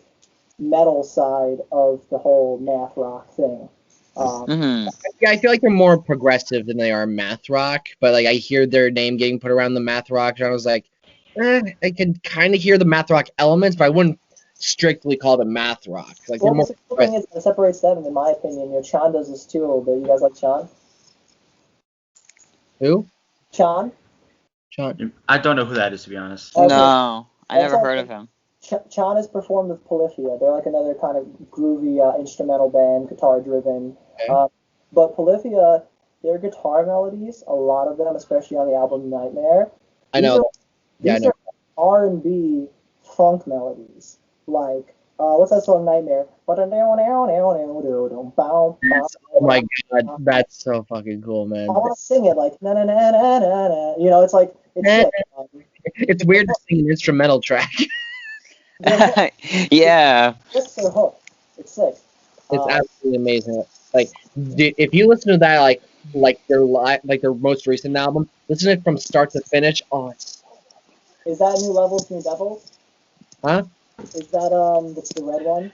metal side of the whole math rock thing. Yeah, I feel like they're more progressive than they are math rock, but like I hear their name getting put around the math rock, and I was like, I can kind of hear the math rock elements, but I wouldn't strictly call them math rock. Like Well, they're more the cool thing is that separates them, in my opinion. Chan does this too a little bit. You guys like Chan? Who? Chan? I don't know who that is, to be honest. Okay. No, I never That's heard of him. Chan has performed with Polyphia. They're like another kind of groovy instrumental band, guitar-driven. Okay. But Polyphia, their guitar melodies, a lot of them, especially on the album Nightmare, I know. These are R&B funk melodies. Like, what's that song, Nightmare? Oh my god, that's so fucking cool, man. I want to sing it like, na na na na na na. You know, it's like, it's sick. It's weird to sing an instrumental track. Yeah. It's their hook. It's sick. It's absolutely amazing. Like, if you listen to that, like their most recent album, listen to it from start to finish. Oh, it's... Is that New Levels, New Devils? Huh? Is that the red one?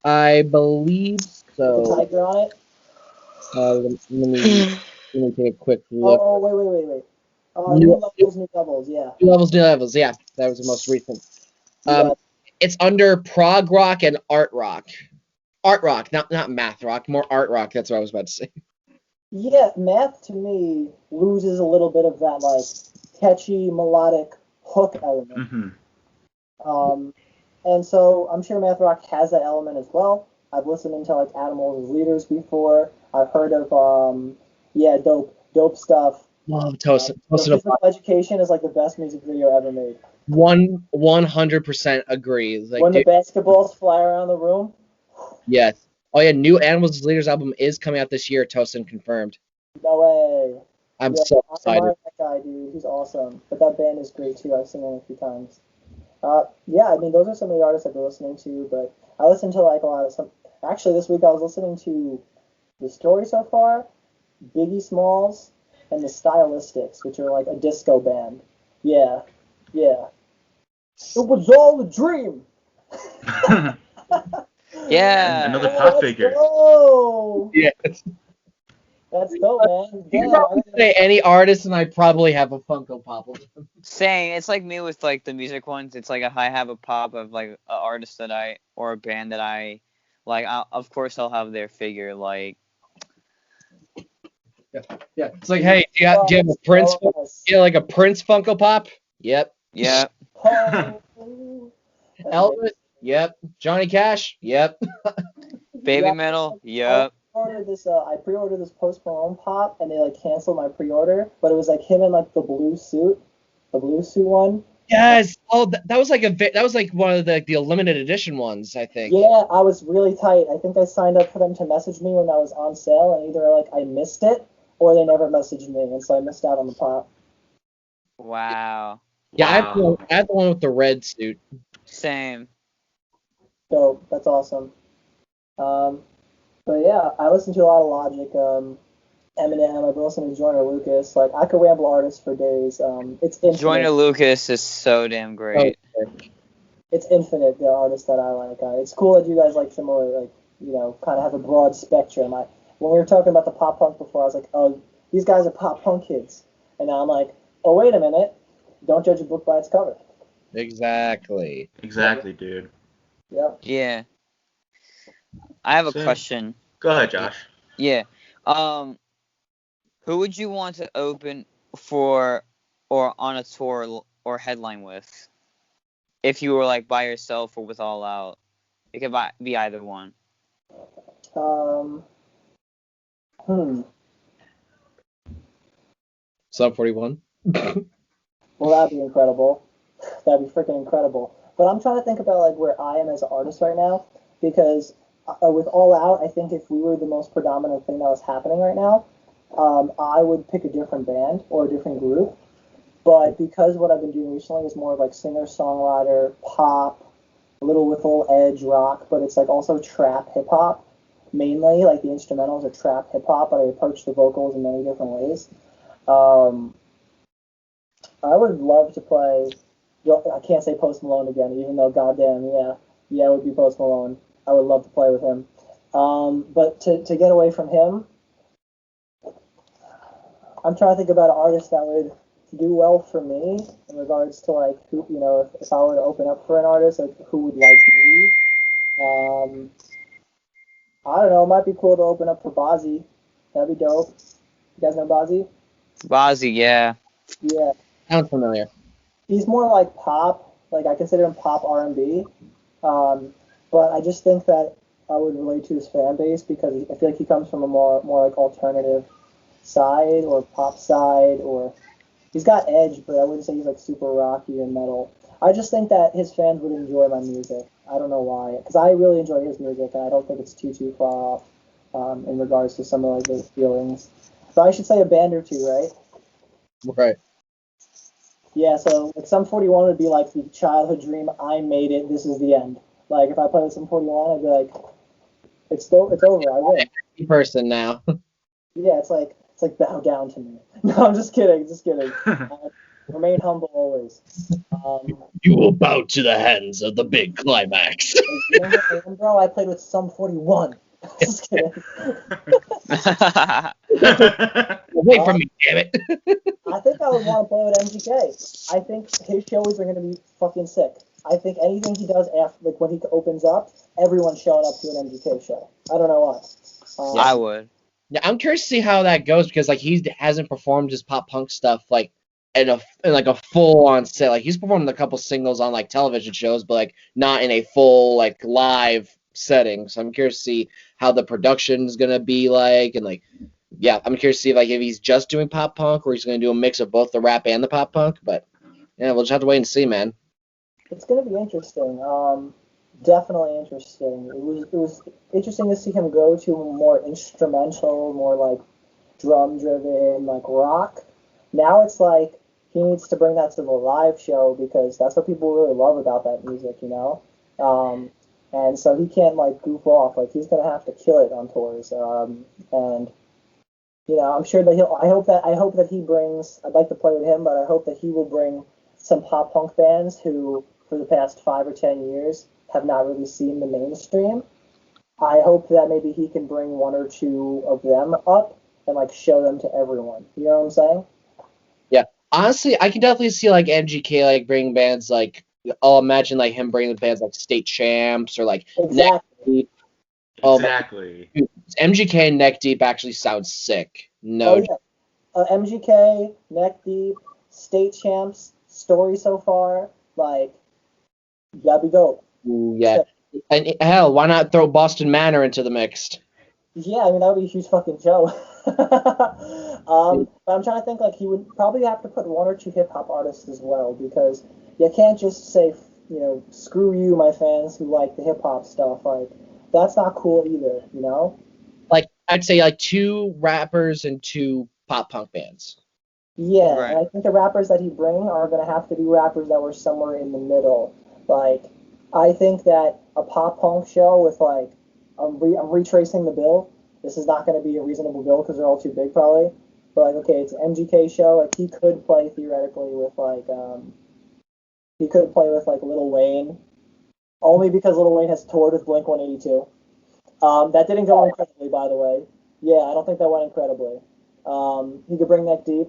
I believe So The tiger on it? let me take a quick look. Oh, wait. New New levels, yeah. New levels, yeah. That was the most recent. Yeah. It's under prog rock and art rock. Art rock, not math rock, more art rock. That's what I was about to say. Yeah, math to me loses a little bit of that like catchy melodic hook element. Mm-hmm. And so I'm sure math rock has that element as well. I've listened into like Animals as Leaders before. I've heard of dope stuff. Love Toast. Physical Education is like the best music video ever made. 100% agree. Like, When dude, the basketballs fly around the room. yes. Oh yeah, new Animals as Leaders album is coming out this year. Tosin confirmed. No way. I'm so I excited. admire that guy, dude. He's awesome. But that band is great too. I've seen them a few times. I mean, those are some of the artists I've been listening to, but I listen to like a lot of some. Actually, this week I was listening to The Story So Far, Biggie Smalls, and The Stylistics, which are like a disco band. Yeah. It was all a dream. Yeah. Another pop figure. Oh, Yes. that's dope, man. You Damn, probably say any artist, and I probably have a Funko Pop of them. Same. It's like me with like the music ones. It's like if I have a pop of like an artist or a band that I like, of course I'll have their figure. Like, Yeah. It's like, hey, do you have a Prince? Yeah, like a Prince Funko Pop? Yep. yeah. Elvis? Yep. Johnny Cash? Yep. Baby Metal? Yep. I pre-ordered this Post Malone pop, and they like canceled my pre-order, but it was like him in like the blue suit one. Yes. Oh, that was like one of the limited edition ones, I think. Yeah, I was really tight. I think I signed up for them to message me when I was on sale, and either like I missed it or they never messaged me, and so I missed out on the pop. Wow. Yeah, I had the one with the red suit. Same. Dope. That's awesome. But yeah, I listen to a lot of Logic, Eminem. I've been listening to Joyner Lucas. Like, I could ramble artists for days. It's infinite. Joyner Lucas is so damn great. It's infinite, the artists that I like. It's cool that you guys like similar, like, kind of have a broad spectrum. When we were talking about the pop punk before, I was like, oh, these guys are pop punk kids. And now I'm like, oh, wait a minute. Don't judge a book by its cover. Exactly, dude. Yep. Yeah. I have a question. Go ahead, Josh. Yeah. Who would you want to open for or on a tour or headline with? If you were like by yourself or with AllOut. It could be either one. Sub 41. Well, that'd be incredible. That'd be freaking incredible. But I'm trying to think about like where I am as an artist right now, because with AllOut, I think if we were the most predominant thing that was happening right now, I would pick a different band or a different group. But because what I've been doing recently is more of like singer-songwriter, pop, a little with a little edge rock, but it's like also trap hip-hop, mainly. Like the instrumentals are trap hip-hop, but I approach the vocals in many different ways. I would love to play. I can't say Post Malone again, even though goddamn, yeah, it would be Post Malone. I would love to play with him. But to get away from him, I'm trying to think about an artist that would do well for me in regards to like who, if I were to open up for an artist, like who would like me. I don't know. It might be cool to open up for Bozzy. That'd be dope. You guys know Bozzy? Bozzy, yeah. Yeah. Sounds familiar. He's more like pop. Like I consider him pop R&B. But I just think that I would relate to his fan base because I feel like he comes from a more like alternative side or pop side, or he's got edge, but I wouldn't say he's like super rocky or metal. I just think that his fans would enjoy my music. I don't know why, because I really enjoy his music, and I don't think it's too far off in regards to some of like those feelings. So I should say a band or two, right? Right. Yeah, so like Sum 41 would be like the childhood dream. I made it. This is the end. Like if I play with Sum 41, I'd be like, it's over. I win. Person now. Yeah, it's like bow down to me. No, I'm just kidding. Remain humble always. You will bow to the hands of the big climax. Bro, I played with Sum 41. Just kidding. Away from me, damn it. I think I would want to play with MGK. I think his shows are going to be fucking sick. I think anything he does after, like when he opens up, everyone's showing up to an MGK show. I don't know why. I would. Yeah, I'm curious to see how that goes because like he hasn't performed his pop punk stuff like in like a full on set. Like he's performed a couple singles on like television shows, but like not in a full like live setting. So I'm curious to see how the production's gonna be like, and like yeah, I'm curious to see like if he's just doing pop punk or he's gonna do a mix of both the rap and the pop punk. But yeah, we'll just have to wait and see, man. It's going to be interesting. Definitely interesting. It was interesting to see him go to more instrumental, more like drum driven, like rock. Now it's like he needs to bring that to the live show because that's what people really love about that music, you know. And so he can't like goof off. Like he's going to have to kill it on tours. And you know, I'm sure that I hope that he brings. I'd like to play with him, but I hope that he will bring some pop punk fans who, for the past 5 or 10 years, have not really seen the mainstream. I hope that maybe he can bring 1 or 2 of them up and like show them to everyone. You know what I'm saying? Yeah, honestly, I can definitely see like MGK like bringing bands like I'll imagine like him bringing bands like State Champs or like Exactly. Neck Deep. Exactly. Dude, MGK and Neck Deep actually sounds sick. No. Oh yeah. MGK, Neck Deep, State Champs, Story So Far, like that'd be dope. Ooh, yeah. And hell, why not throw Boston Manor into the mix? Yeah, I mean that would be a huge fucking show. But I'm trying to think like he would probably have to put 1 or 2 hip hop artists as well because you can't just say screw you, my fans who like the hip hop stuff. Like that's not cool either, you know. Like I'd say like 2 rappers and 2 pop punk bands. Yeah, Right. and I think the rappers that he bring are gonna have to be rappers that were somewhere in the middle. Like I think that a pop punk show with like I'm retracing the bill. This is not going to be a reasonable bill because they're all too big probably. But like, okay, it's an MGK show. Like he could play theoretically with like Lil Wayne, only because Lil Wayne has toured with Blink 182. That didn't go incredibly, by the way. Yeah, I don't think that went incredibly. He could bring Neck Deep.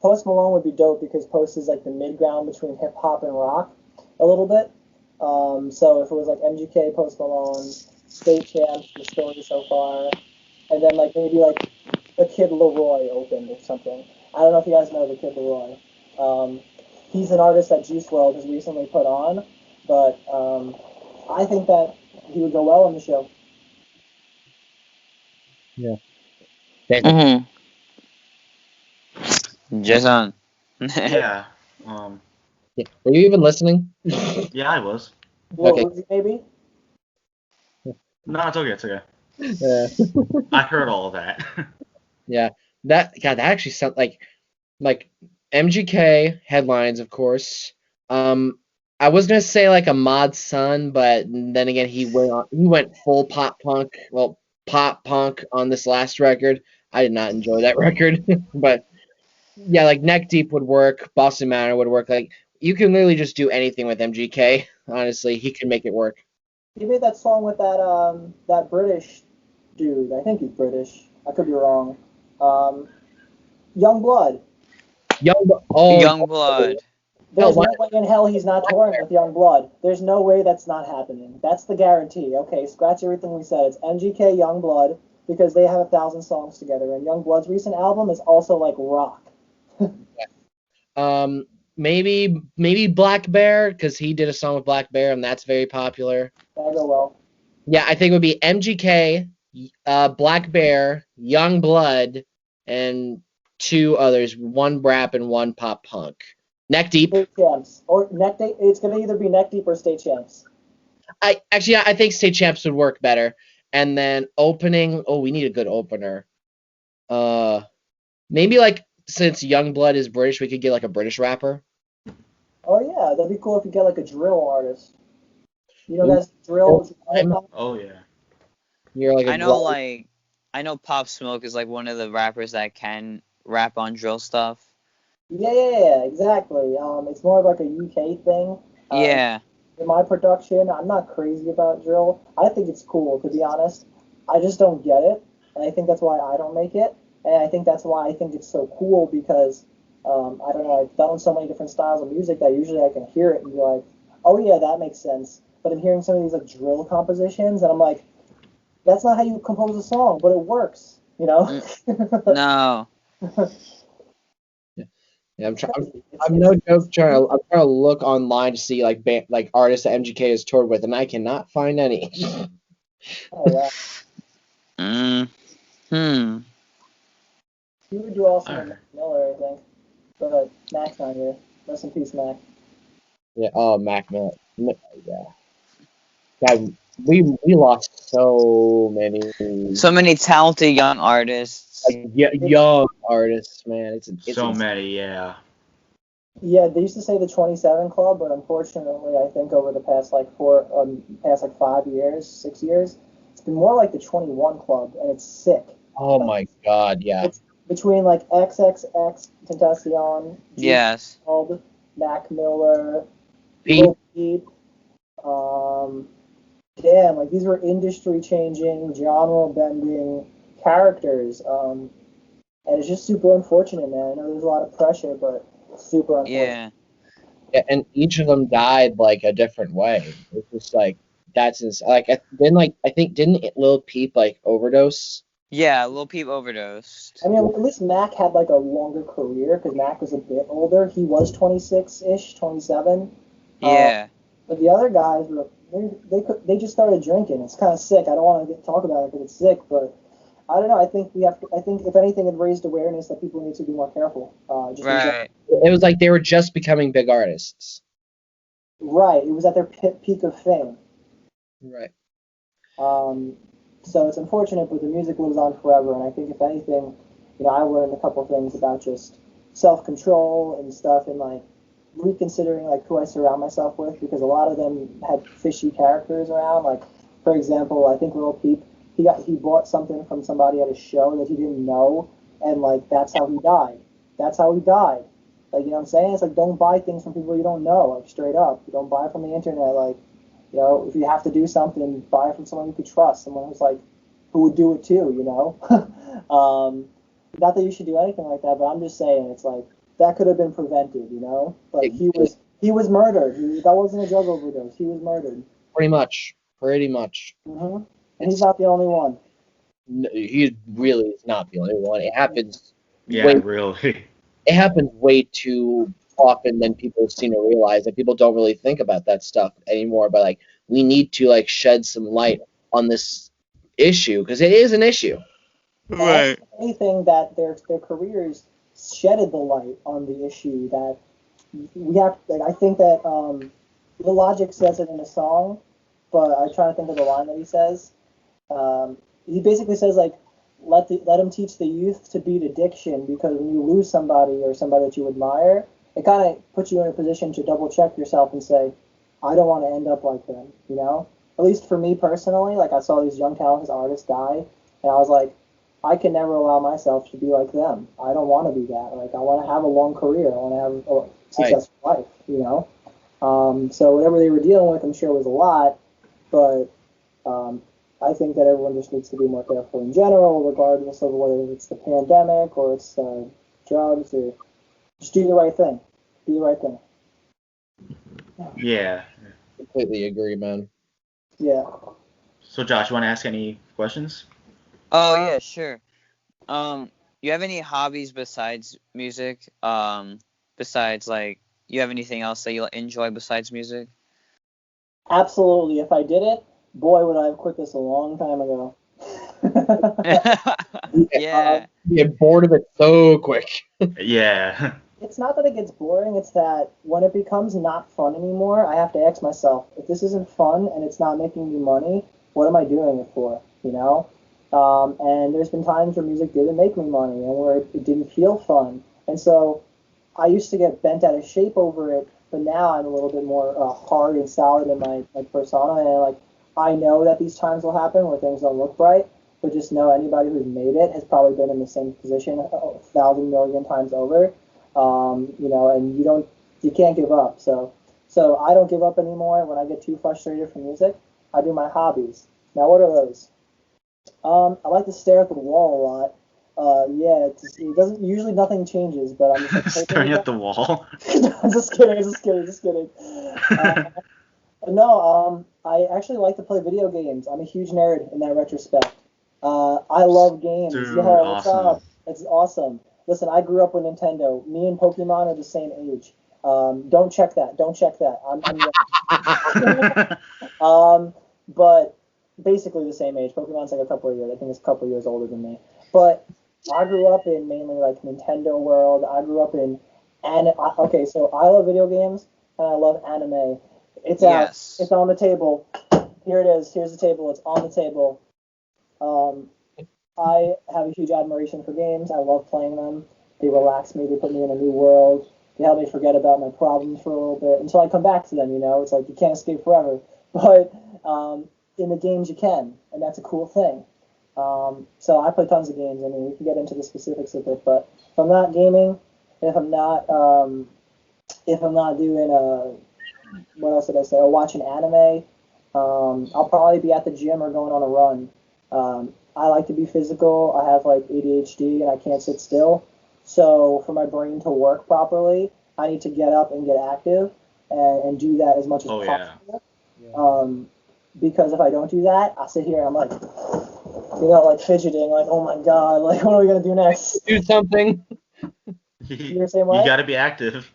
Post Malone would be dope because Post is like the mid ground between hip hop and rock a little bit. So if it was like MGK, Post Malone, State Champs, The Story So Far, and then like maybe like the Kid Leroy opened or something. I don't know if you guys know the Kid Leroy. He's an artist that Juice WRLD has recently put on, but I think that he would go well on the show. Yeah. Mm-hmm. Jason. Yeah. Yeah. Were you even listening? Yeah, I was. Okay. Maybe? No, it's okay. It's okay. Yeah. I heard all of that. Yeah. That actually sounds like MGK headlines, of course. I was gonna say like a Mod Sun, but then again he went full pop punk. Well, pop punk on this last record. I did not enjoy that record, but yeah, like Neck Deep would work. Boston Manor would work. Like you can literally just do anything with MGK. Honestly, he can make it work. He made that song with that British dude. I think he's British. I could be wrong. Young Blood. Youngblood. There's no way in hell he's not touring with Young Blood. There's no way that's not happening. That's the guarantee. Okay, scratch everything we said. It's MGK, Young Blood, because they have 1,000 songs together, and Young Blood's recent album is also like rock. Maybe Black Bear because he did a song with Black Bear and that's very popular. That'll go well. Yeah, I think it would be MGK, Black Bear, Young Blood, and 2 others, 1 rap and 1 pop punk. Neck Deep. State Champs or Neck Deep. It's gonna either be Neck Deep or State Champs. I think State Champs would work better. And then opening. Oh, we need a good opener. Maybe like since Youngblood is British, we could get like a British rapper. Oh yeah, that'd be cool if you get like a drill artist. You know that's drill. Oh yeah. You're like I know Pop Smoke is like one of the rappers that can rap on drill stuff. Yeah, exactly. It's more of like a UK thing. Yeah. In my production, I'm not crazy about drill. I think it's cool, to be honest. I just don't get it, and I think that's why I don't make it, and I think that's why I think it's so cool because I don't know, I've done so many different styles of music that usually I can hear it and be like, oh yeah, that makes sense. But I'm hearing some of these like drill compositions, and I'm like, that's not how you compose a song, but it works, you know? No. Yeah, I'm no joke I'm trying to look online to see like artists that MGK has toured with, and I cannot find any. Oh wow. Hmm. He would do awesome with Alright. Mac Miller, I think. But Mac's not here. Rest in peace, Mac. Yeah. Oh, Mac Miller. Yeah. God, we lost so many So many talented young artists. like young artists, man. It's So many, yeah. Yeah, they used to say the 27 Club, but unfortunately, I think over the past past 5 years, 6 years, it's been more like the 21 Club, and it's sick. oh my God, yeah. It's between like XXX Tentacion, Yes. Called, Mac Miller, Pete. Lil Peep, damn, like these were industry-changing, genre-bending characters, and it's just super unfortunate, man. I know there's a lot of pressure, but it's super unfortunate. Yeah. And each of them died like a different way. It's just like like I think didn't Lil Peep like overdose? Yeah, Lil Peep overdosed. I mean, at least Mac had like a longer career because Mac was a bit older. He was 26-ish, 27. Yeah. But the other guys were they just started drinking. It's kind of sick. I don't want to talk about it because it's sick, but I don't know. I think I think if anything, it raised awareness that people need to be more careful. Right. It was like they were just becoming big artists. Right. It was at their peak of fame. Right. So it's unfortunate, but the music lives on forever. And I think if anything, I learned a couple things about just self-control and stuff, and like reconsidering like who I surround myself with, because a lot of them had fishy characters around. Like, for example, I think Lil Peep, he bought something from somebody at a show that he didn't know, and like that's how he died. That's how he died. Like, you know what I'm saying? It's like, don't buy things from people you don't know, like straight up. You don't buy from the internet. Like, if you have to do something, buy it from someone you could trust, someone who would do it too, not that you should do anything like that, but I'm just saying, it's like, that could have been prevented, Like, he was murdered. That wasn't a drug overdose. He was murdered. Pretty much. And he's not the only one. No, he really is not the only one. It happens. Yeah, really. It happens way too often than people seem to realize, that people don't really think about that stuff anymore. But like, we need to like shed some light on this issue because it is an issue. Right. Anything that their careers shedded the light on the issue that we have. Like, I think that the Logic says it in a song, but I'm trying to think of the line that he says. He basically says like, let him teach the youth to beat addiction, because when you lose somebody or somebody that you admire, it kind of puts you in a position to double check yourself and say, I don't want to end up like them, At least for me personally, like I saw these young talented artists die, and I was like, I can never allow myself to be like them. I don't want to be that. Like, I want to have a long career. I want to have a successful life, So whatever they were dealing with, I'm sure was a lot, but I think that everyone just needs to be more careful in general, regardless of whether it's the pandemic or it's drugs, or just do the right thing. Do the right thing. Yeah. Completely agree, man. Yeah. So, Josh, you want to ask any questions? Oh yeah, sure. You have any hobbies besides music? Besides, like, you have anything else that you enjoy besides music? Absolutely. If I did it, boy, would I have quit this a long time ago. Yeah. You get bored of it so quick. Yeah. It's not that it gets boring, it's that when it becomes not fun anymore, I have to ask myself, if this isn't fun and it's not making me money, what am I doing it for, And there's been times where music didn't make me money and where it didn't feel fun. And so I used to get bent out of shape over it, but now I'm a little bit more hard and solid in my persona, and like, I know that these times will happen where things don't look bright, but just know anybody who's made it has probably been in the same position 1,000 million times over. And you can't give up. So I don't give up anymore. When I get too frustrated from music, I do my hobbies. Now, what are those? I like to stare at the wall a lot. Yeah, it doesn't usually nothing changes, but I'm just like Staring at the wall. I'm just kidding. No, I actually like to play video games. I'm a huge nerd in that retrospect. I love games. Dude, Yo, what's awesome. up? It's awesome. Listen, I grew up with Nintendo. Me and Pokemon are the same age. Don't check that. But basically the same age. Pokemon's like a couple of years. I think it's a couple of years older than me. But I grew up in mainly like Nintendo world. I grew up in okay, so I love video games and I love anime. It's out. Yes. It's on the table. Here it is. Here's the table. It's on the table. I have a huge admiration for games. I love playing them. They relax me. They put me in a new world. They help me forget about my problems for a little bit until I come back to them. You know, it's like you can't escape forever. But in the games you can, and that's a cool thing. So I play tons of games. I mean, we can get into the specifics of it, but if I'm not gaming, if I'm not doing what else did I say? Watching anime. I'll probably be at the gym or going on a run. I like to be physical. I have like ADHD and I can't sit still. So for my brain to work properly, I need to get up and get active and do that as much as possible. Yeah. Because if I don't do that, I'll sit here and I'm like, like fidgeting, like, oh my god, like what are we gonna do next? Do something. You're the same way? You gotta be active.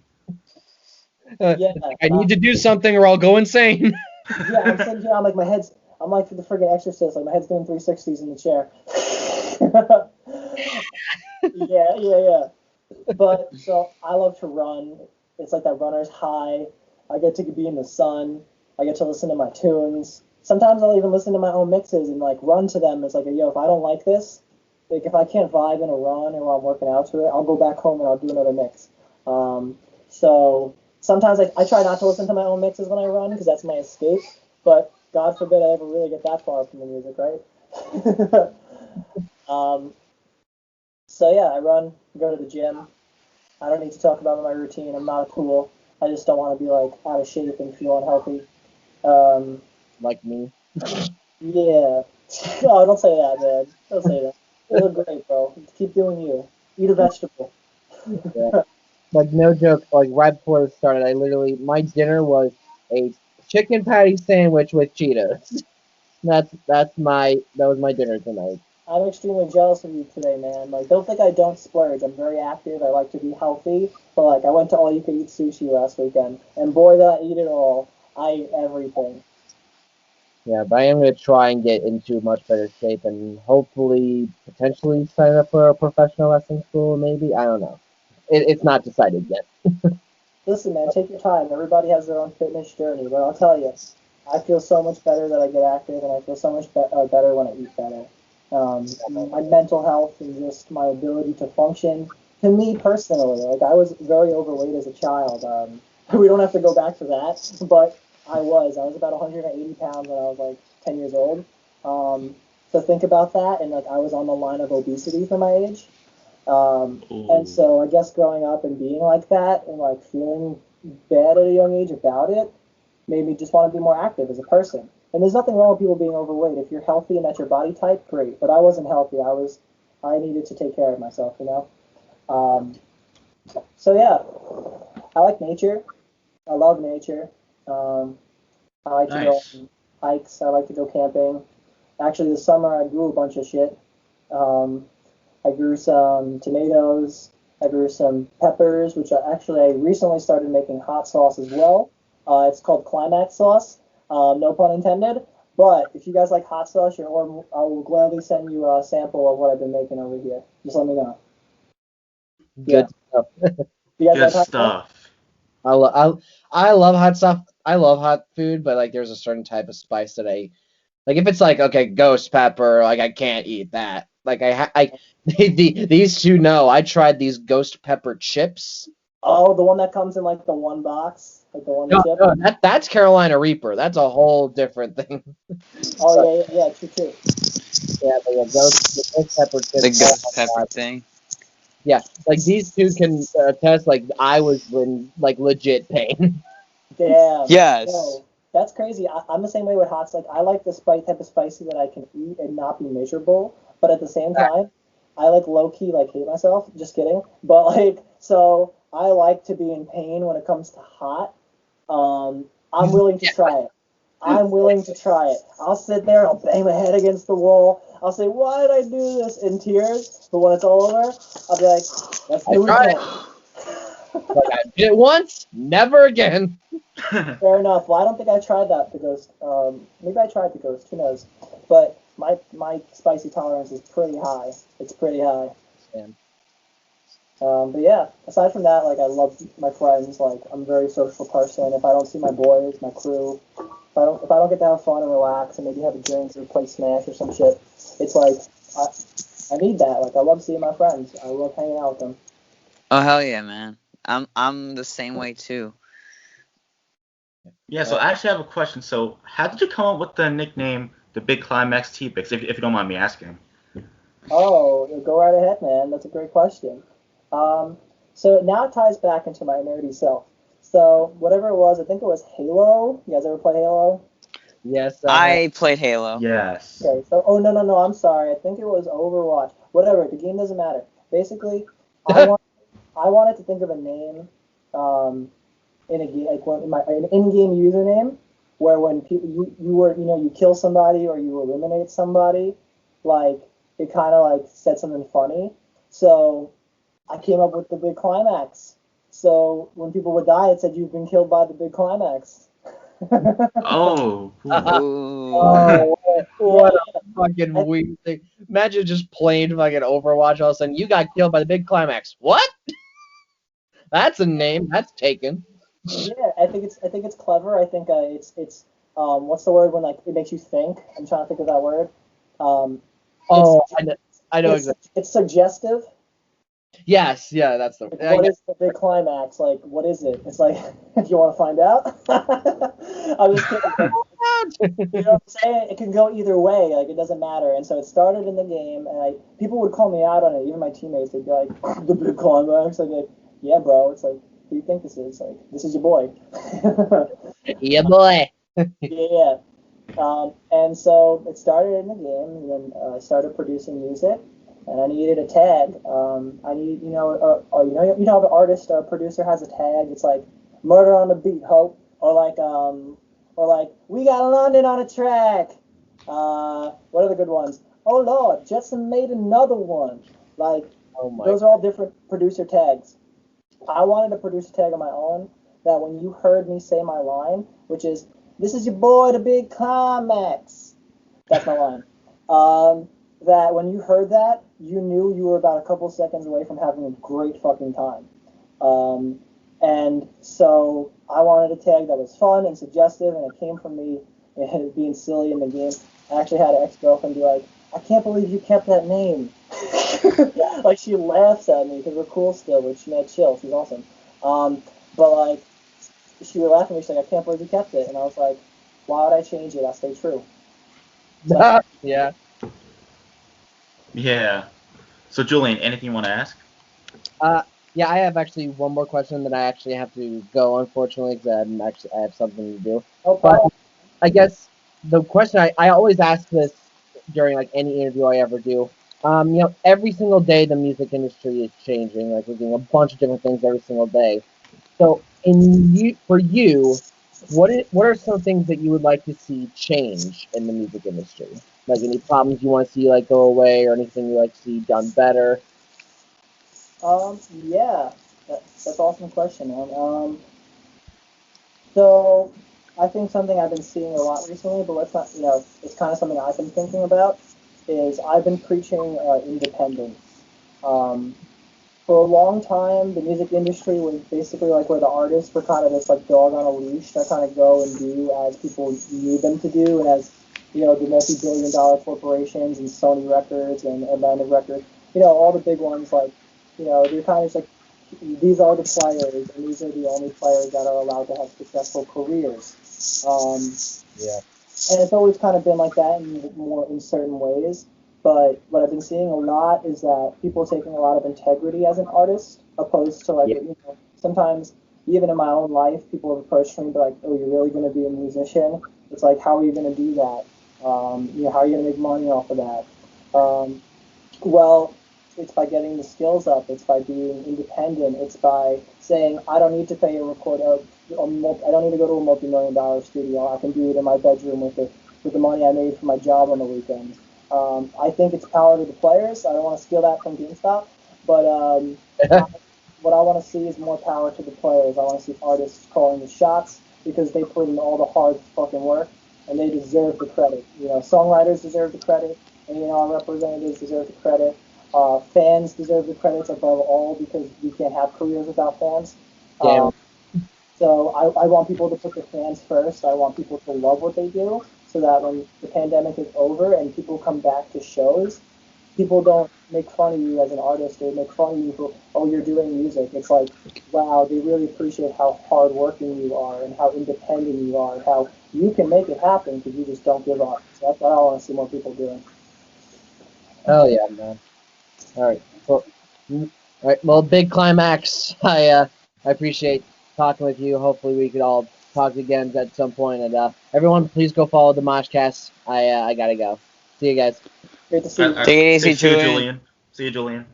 Yeah. I need to do something or I'll go insane. Yeah, I'm sitting here, I'm like the friggin' exorcist, like my head's doing 360s in the chair. Yeah. But so I love to run. It's like that runner's high. I get to be in the sun. I get to listen to my tunes. Sometimes I'll even listen to my own mixes and like run to them. It's like, yo, if I don't like this, like if I can't vibe in a run or while I'm working out to it, I'll go back home and I'll do another mix. So sometimes I try not to listen to my own mixes when I run because that's my escape. But God forbid I ever really get that far from the music, right? So yeah, I run, go to the gym. I don't need to talk about my routine. I'm not a tool. I just don't want to be like out of shape and feel unhealthy. Like me. Yeah. Oh, don't say that, man. Don't say that. You look great, bro. Keep doing you. Eat a vegetable. Yeah. Like no joke, like right before this started, my dinner was a chicken patty sandwich with Cheetos. That was my dinner tonight. I'm extremely jealous of you today, man. Like, don't think I don't splurge. I'm very active. I like to be healthy. But like, I went to all you could eat sushi last weekend, and boy, did I eat it all. I ate everything. Yeah, but I am going to try and get into much better shape and hopefully potentially sign up for a professional wrestling school, maybe. I don't know. It's not decided yet. Listen, man, take your time. Everybody has their own fitness journey, but I'll tell you, I feel so much better that I get active, and I feel so much better when I eat better. My mental health and just my ability to function. To me personally, like I was very overweight as a child. We don't have to go back to that, but I was about 180 pounds when I was like 10 years old. So think about that, and like I was on the line of obesity for my age. And so I guess growing up and being like that and like feeling bad at a young age about it made me just want to be more active as a person. And there's nothing wrong with people being overweight. If you're healthy and that's your body type, great. But I wasn't healthy. I needed to take care of myself, you know? So yeah, I like nature. I love nature. I like to go on hikes. I like to go camping. Actually, this summer I grew a bunch of shit. I grew some tomatoes. I grew some peppers, which I recently started making hot sauce as well. It's called Climax sauce. No pun intended. But if you guys like hot sauce, I will gladly send you a sample of what I've been making over here. Just let me know. Good stuff. You guys Good like hot stuff. I love hot stuff. I love hot food, but like there's a certain type of spice that I like. If it's like okay, ghost pepper, like I can't eat that. Like these two know. I tried these ghost pepper chips. Oh, the one that comes in like the one box, like the one No, chip. that's Carolina Reaper. That's a whole different thing. Oh yeah, true. Yeah, the ghost pepper chips. The ghost pepper thing. Yeah, like these two can attest. Like I was in like legit pain. Damn. Yes. No. That's crazy. I'm the same way with hots. Like, I like the type of spicy that I can eat and not be miserable, but at the same time, I like low key like hate myself. Just kidding. But like, so I like to be in pain when it comes to hot. I'm willing to try it. I'm willing to try it. I'll sit there, I'll bang my head against the wall. I'll say, why did I do this in tears? But when it's all over, I'll be like, let's do it again. Like, I did it once, never again. Fair enough. Well, I don't think I tried that, the ghost. Maybe I tried the ghost. Who knows? But my spicy tolerance is pretty high. It's pretty high. Damn. But yeah, aside from that, like, I love my friends. Like, I'm a very social person. If I don't see my boys, my crew, if I don't get to have fun and relax and maybe have a drink or play Smash or some shit, it's like I need that. Like, I love seeing my friends. I love hanging out with them. Oh hell yeah, man. I'm the same way too. Yeah, so I actually have a question. So, how did you come up with the nickname the Big Climax T-Pix, if you don't mind me asking? Oh, go right ahead, man. That's a great question. So now it ties back into my nerdy self. So whatever it was, I think it was Halo. You guys ever play Halo? Yes. I played Halo. Yes. Okay. So, oh no, I'm sorry. I think it was Overwatch. Whatever. The game doesn't matter. Basically, I wanted to think of a name, in a game, like an in-game username, where when you kill somebody or you eliminate somebody, like, it kind of like said something funny. So I came up with the Big Climax. So when people would die, it said, "You've been killed by the Big Climax." Oh, cool. Ooh. Oh, what a fucking weird thing. Imagine just playing fucking Overwatch, all of a sudden, you got killed by the Big Climax. What? That's a name. That's taken. Yeah, I think it's clever. I think it's what's the word when, like, it makes you think? I'm trying to think of that word. I know exactly. It's suggestive. Yes, yeah, that's the. Like, what is the Big Climax? Like, what is it? It's like, if you want to find out. I'm just kidding. You know what I'm saying? It can go either way. Like, it doesn't matter. And so it started in the game, and people would call me out on it. Even my teammates, they'd be like, "The Big Climax." I'd be like, "Yeah, bro." It's like, who do you think this is? Like, this is your boy. Yeah, boy. Yeah. And so it started in the game, and then I started producing music, and I needed a tag. I need, the artist producer has a tag. It's like "Murder on the Beat, Hope," or like "We Got London on a Track." What are the good ones? "Oh Lord, Jetson made another one." Like, those are all different producer tags. I wanted a producer tag of my own that when you heard me say my line, which is, "This is your boy, the Big Climax." That's my line. That when you heard that, you knew you were about a couple seconds away from having a great fucking time. And so I wanted a tag that was fun and suggestive, and it came from me being silly in the game. I actually had an ex-girlfriend be like, "I can't believe you kept that name." Like, she laughs at me because we're cool still, which she made chill. She's awesome. But like, she would laugh at me. She's like, "I can't believe you kept it." And I was like, "Why would I change it? I'll stay true." So, Yeah. Yeah. So, Julian, anything you want to ask? Yeah, I have actually one more question that I actually have to go, unfortunately, because I have something to do. But I guess the question I always ask this during, like, any interview I ever do. Every single day the music industry is changing. Like, we're doing a bunch of different things every single day. So, for you, what are some things that you would like to see change in the music industry? Like, any problems you want to see, like, go away, or anything you like to see done better? Yeah, that's an awesome question, man. So I think something I've been seeing a lot recently, but let's not, it's kind of something I've been thinking about, is I've been preaching independence. For a long time, the music industry was basically like where the artists were kind of this like dog on a leash that kind of go and do as people need them to do, and as the multi-billion-dollar corporations and Sony Records and Atlantic Records, all the big ones, like, they're kind of just like, these are the players, and these are the only players that are allowed to have successful careers. Yeah. And it's always kind of been like that in certain ways. But what I've been seeing a lot is that people are taking a lot of integrity as an artist, opposed to, like, sometimes even in my own life, people have approached me and be like, oh, you're really going to be a musician? It's like, how are you going to do that? How are you going to make money off of that? Well, it's by getting the skills up. It's by being independent. It's by saying, I don't need to pay I don't need to go to a multi-million-dollar studio. I can do it in my bedroom with the money I made from my job on the weekends. I think it's power to the players. I don't want to steal that from GameStop, but what I want to see is more power to the players. I want to see artists calling the shots because they put in all the hard fucking work, and they deserve the credit. Songwriters deserve the credit, and our representatives deserve the credit. Fans deserve the credits above all because we can't have careers without fans. So I want people to put the fans first. I want people to love what they do so that when the pandemic is over and people come back to shows, people don't make fun of you as an artist or make fun of you for, oh, you're doing music. It's like, wow, they really appreciate how hardworking you are and how independent you are and how you can make it happen because you just don't give up. So that's what I want to see more people doing. Hell yeah, man. All right. Well, Big Climax, I appreciate talking with you. Hopefully we could all talk again at some point. And everyone, please go follow the MoshCast. I gotta go. See you guys. Great to see you. Take it easy, Julian. See you, Julian.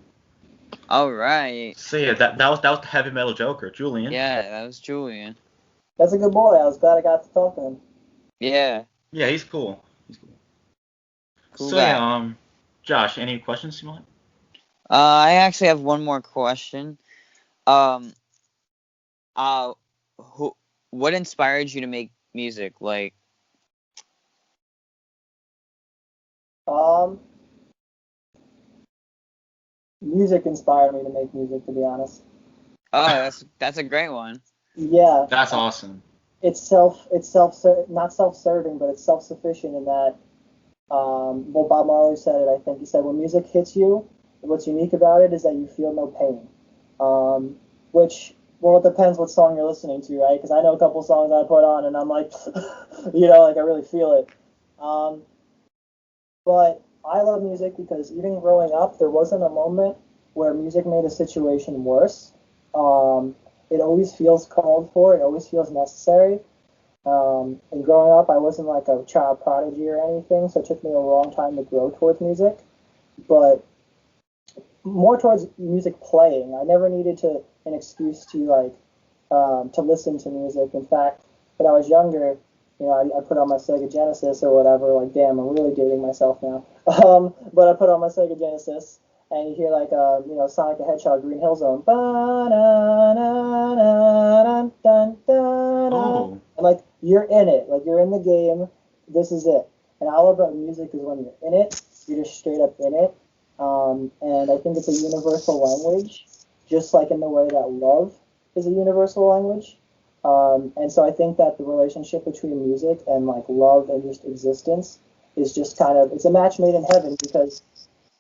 All right. So yeah, that was the heavy metal Joker, Julian. Yeah, that was Julian. That's a good boy. I was glad I got to talk to him. Yeah. Yeah, he's cool. Cool so guy. yeah, Josh, any questions you want? I actually have one more question. What inspired you to make music? Like, music inspired me to make music, to be honest. oh, that's a great one. Yeah. That's awesome. It's not self-serving, but it's self-sufficient in that. Well, Bob Marley said it. I think he said when music hits you, what's unique about it is that you feel no pain. It depends what song you're listening to, right? Because I know a couple songs I put on and I'm like, like I really feel it. But I love music because even growing up, there wasn't a moment where music made a situation worse. It always feels called for. It always feels necessary. And growing up, I wasn't like a child prodigy or anything, so it took me a long time to grow towards music. But more towards music playing. I never needed an excuse to listen to music. In fact, when I was younger, I put on my Sega Genesis or whatever. Like, damn, I'm really dating myself now. But I put on my Sega Genesis, and you hear Sonic the Hedgehog, Green Hill Zone. Oh. And like, you're in it. Like, you're in the game. This is it. And all about music is when you're in it, you're just straight up in it. And I think it's a universal language, just like in the way that love is a universal language. And so I think that the relationship between music and like love and just existence is just it's a match made in heaven because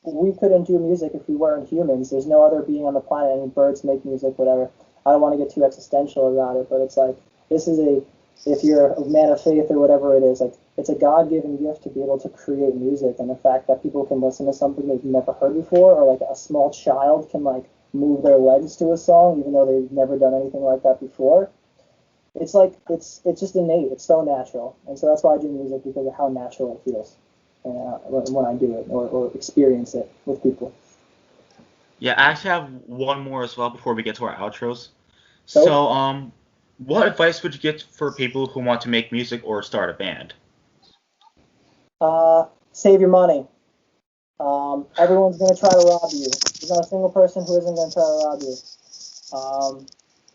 we couldn't do music if we weren't humans. There's no other being on the planet. Any birds make music, whatever. I don't want to get too existential about it, but it's like, if you're a man of faith or whatever it is, like, it's a God-given gift to be able to create music, and the fact that people can listen to something they've never heard before, or like a small child can like move their legs to a song even though they've never done anything like that before. It's like it's just innate. It's so natural, and so that's why I do music, because of how natural it feels when I do it or experience it with people. Yeah, I actually have one more as well before we get to our outros. So, what advice would you get for people who want to make music or start a band? Save your money. Everyone's going to try to rob you. There's not a single person who isn't going to try to rob you.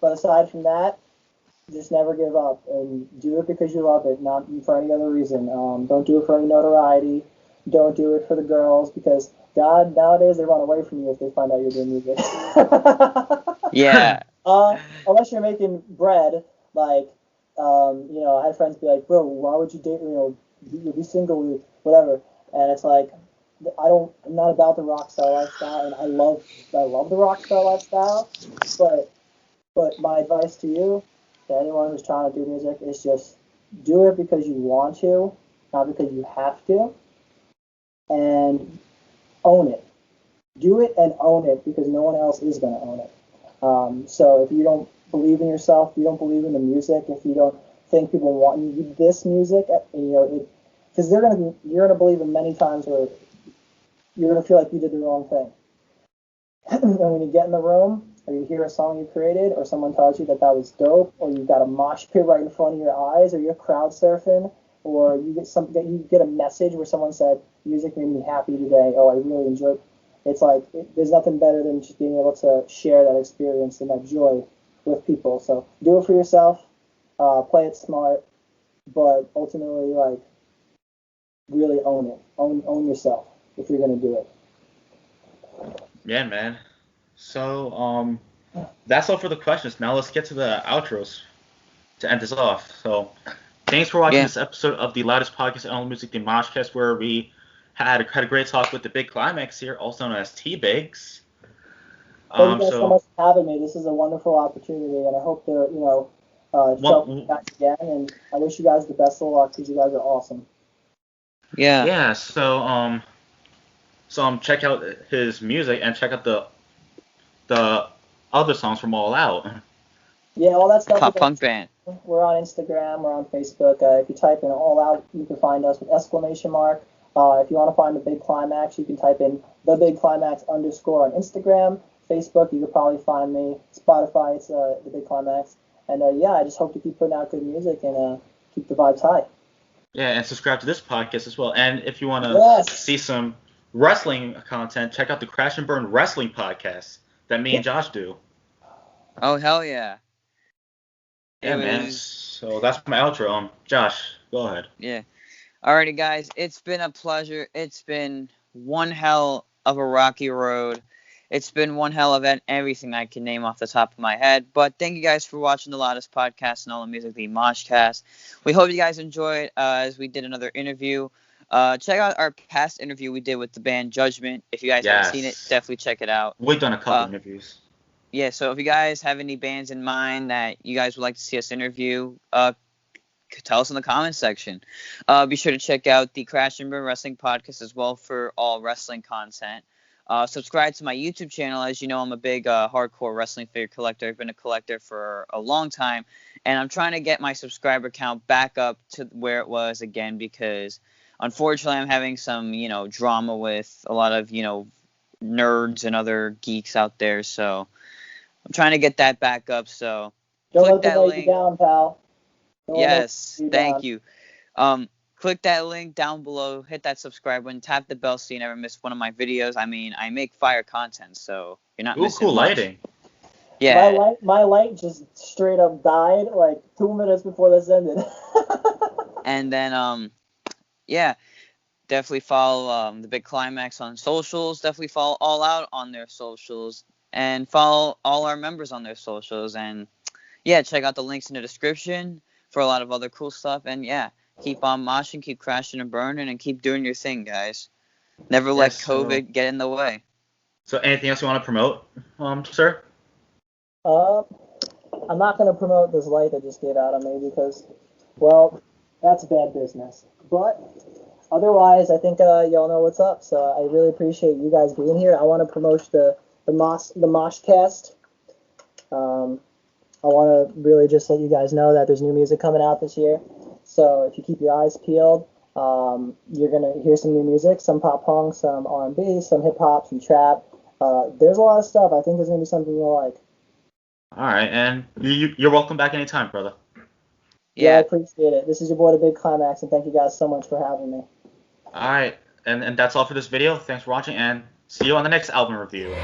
But aside from that, just never give up and do it because you love it, not for any other reason. Don't do it for any notoriety. Don't do it for the girls, because God, nowadays they run away from you if they find out you're doing music. Yeah. Unless you're making bread, like, I had friends be like, bro, why would you date, you'll be single, whatever. And it's like, I'm not about the rock star lifestyle, and I love the rock star lifestyle, but my advice to you, to anyone who's trying to do music, is just do it because you want to, not because you have to, and own it. Do it and own it, because no one else is going to own it. So if you don't believe in yourself, if you don't believe in the music, if you don't think people want this music, because you're gonna believe in many times where you're gonna feel like you did the wrong thing. And when you get in the room, or you hear a song you created, or someone tells you that was dope, or you've got a mosh pit right in front of your eyes, or you're crowd surfing, or you get a message where someone said, music made me happy today, oh, I really enjoyed. It's like, there's nothing better than just being able to share that experience and that joy with people. So do it for yourself, play it smart, but ultimately, like, really own it. Own yourself if you're going to do it. Yeah, man. So, that's all for the questions. Now let's get to the outros to end this off. So, thanks for watching this episode of the Loudest Podcast and All Music, the MoshCast, where we had a great talk with the Big Climax here, also known as T-Bigs. Thank you guys so much for having me. This is a wonderful opportunity, and I hope to, show you guys again. And I wish you guys the best of luck because you guys are awesome. Yeah. Yeah. So check out his music and check out the other songs from AllOut. Yeah, all that stuff. Pop punk band. We're on Instagram. We're on Facebook. If you type in AllOut, you can find us with !. If you want to find the Big Climax, you can type in the Big Climax _ on Instagram. Facebook, you could probably find me. Spotify, it's the Big Climax. And I just hope to keep putting out good music and keep the vibes high. Yeah, and subscribe to this podcast as well. And if you want to see some wrestling content, check out the Crash and Burn Wrestling Podcast that me and Josh do. Oh, hell yeah. Yeah, man. So that's my outro. Josh, go ahead. Yeah. Alrighty, guys. It's been a pleasure. It's been one hell of a rocky road. It's been one hell of everything I can name off the top of my head. But thank you guys for watching the Loudest Podcast and All the Music, the MoshCast. We hope you guys enjoyed as we did another interview. Check out our past interview we did with the band Judgment. If you guys haven't seen it, definitely check it out. We've done a couple interviews. Yeah, so if you guys have any bands in mind that you guys would like to see us interview, tell us in the comments section. Be sure to check out the Crash and Burn Wrestling Podcast as well for all wrestling content. Subscribe to my YouTube channel. As you know, I'm a big hardcore wrestling figure collector. I've been a collector for a long time, and I'm trying to get my subscriber count back up to where it was again because, unfortunately, I'm having some, drama with a lot of, nerds and other geeks out there. So I'm trying to get that back up. So click that link. Down, pal. Yes, thank you. Click that link down below, hit that subscribe button, tap the bell so you never miss one of my videos. I mean, I make fire content, so you're not missing cool much. Lighting. Yeah. My light just straight up died like 2 minutes before this ended. And then, definitely follow the Big Climax on socials. Definitely follow AllOut on their socials. And follow all our members on their socials. And, check out the links in the description for a lot of other cool stuff. And, keep on moshing, keep crashing and burning, and keep doing your thing, guys. Never let COVID get in the way. So anything else you want to promote, sir? I'm not going to promote this light that just gave out on me because, well, that's bad business. But otherwise, I think y'all know what's up. So I really appreciate you guys being here. I want to promote the MoshCast. I want to really just let you guys know that there's new music coming out this year. So if you keep your eyes peeled, you're going to hear some new music, some pop punk, some R&B, some hip hop, some trap. There's a lot of stuff. I think there's going to be something you'll like. All right, and you're welcome back anytime, brother. Yeah, I appreciate it. This is your boy, the Big Climax, and thank you guys so much for having me. All right, and that's all for this video. Thanks for watching, and see you on the next album review.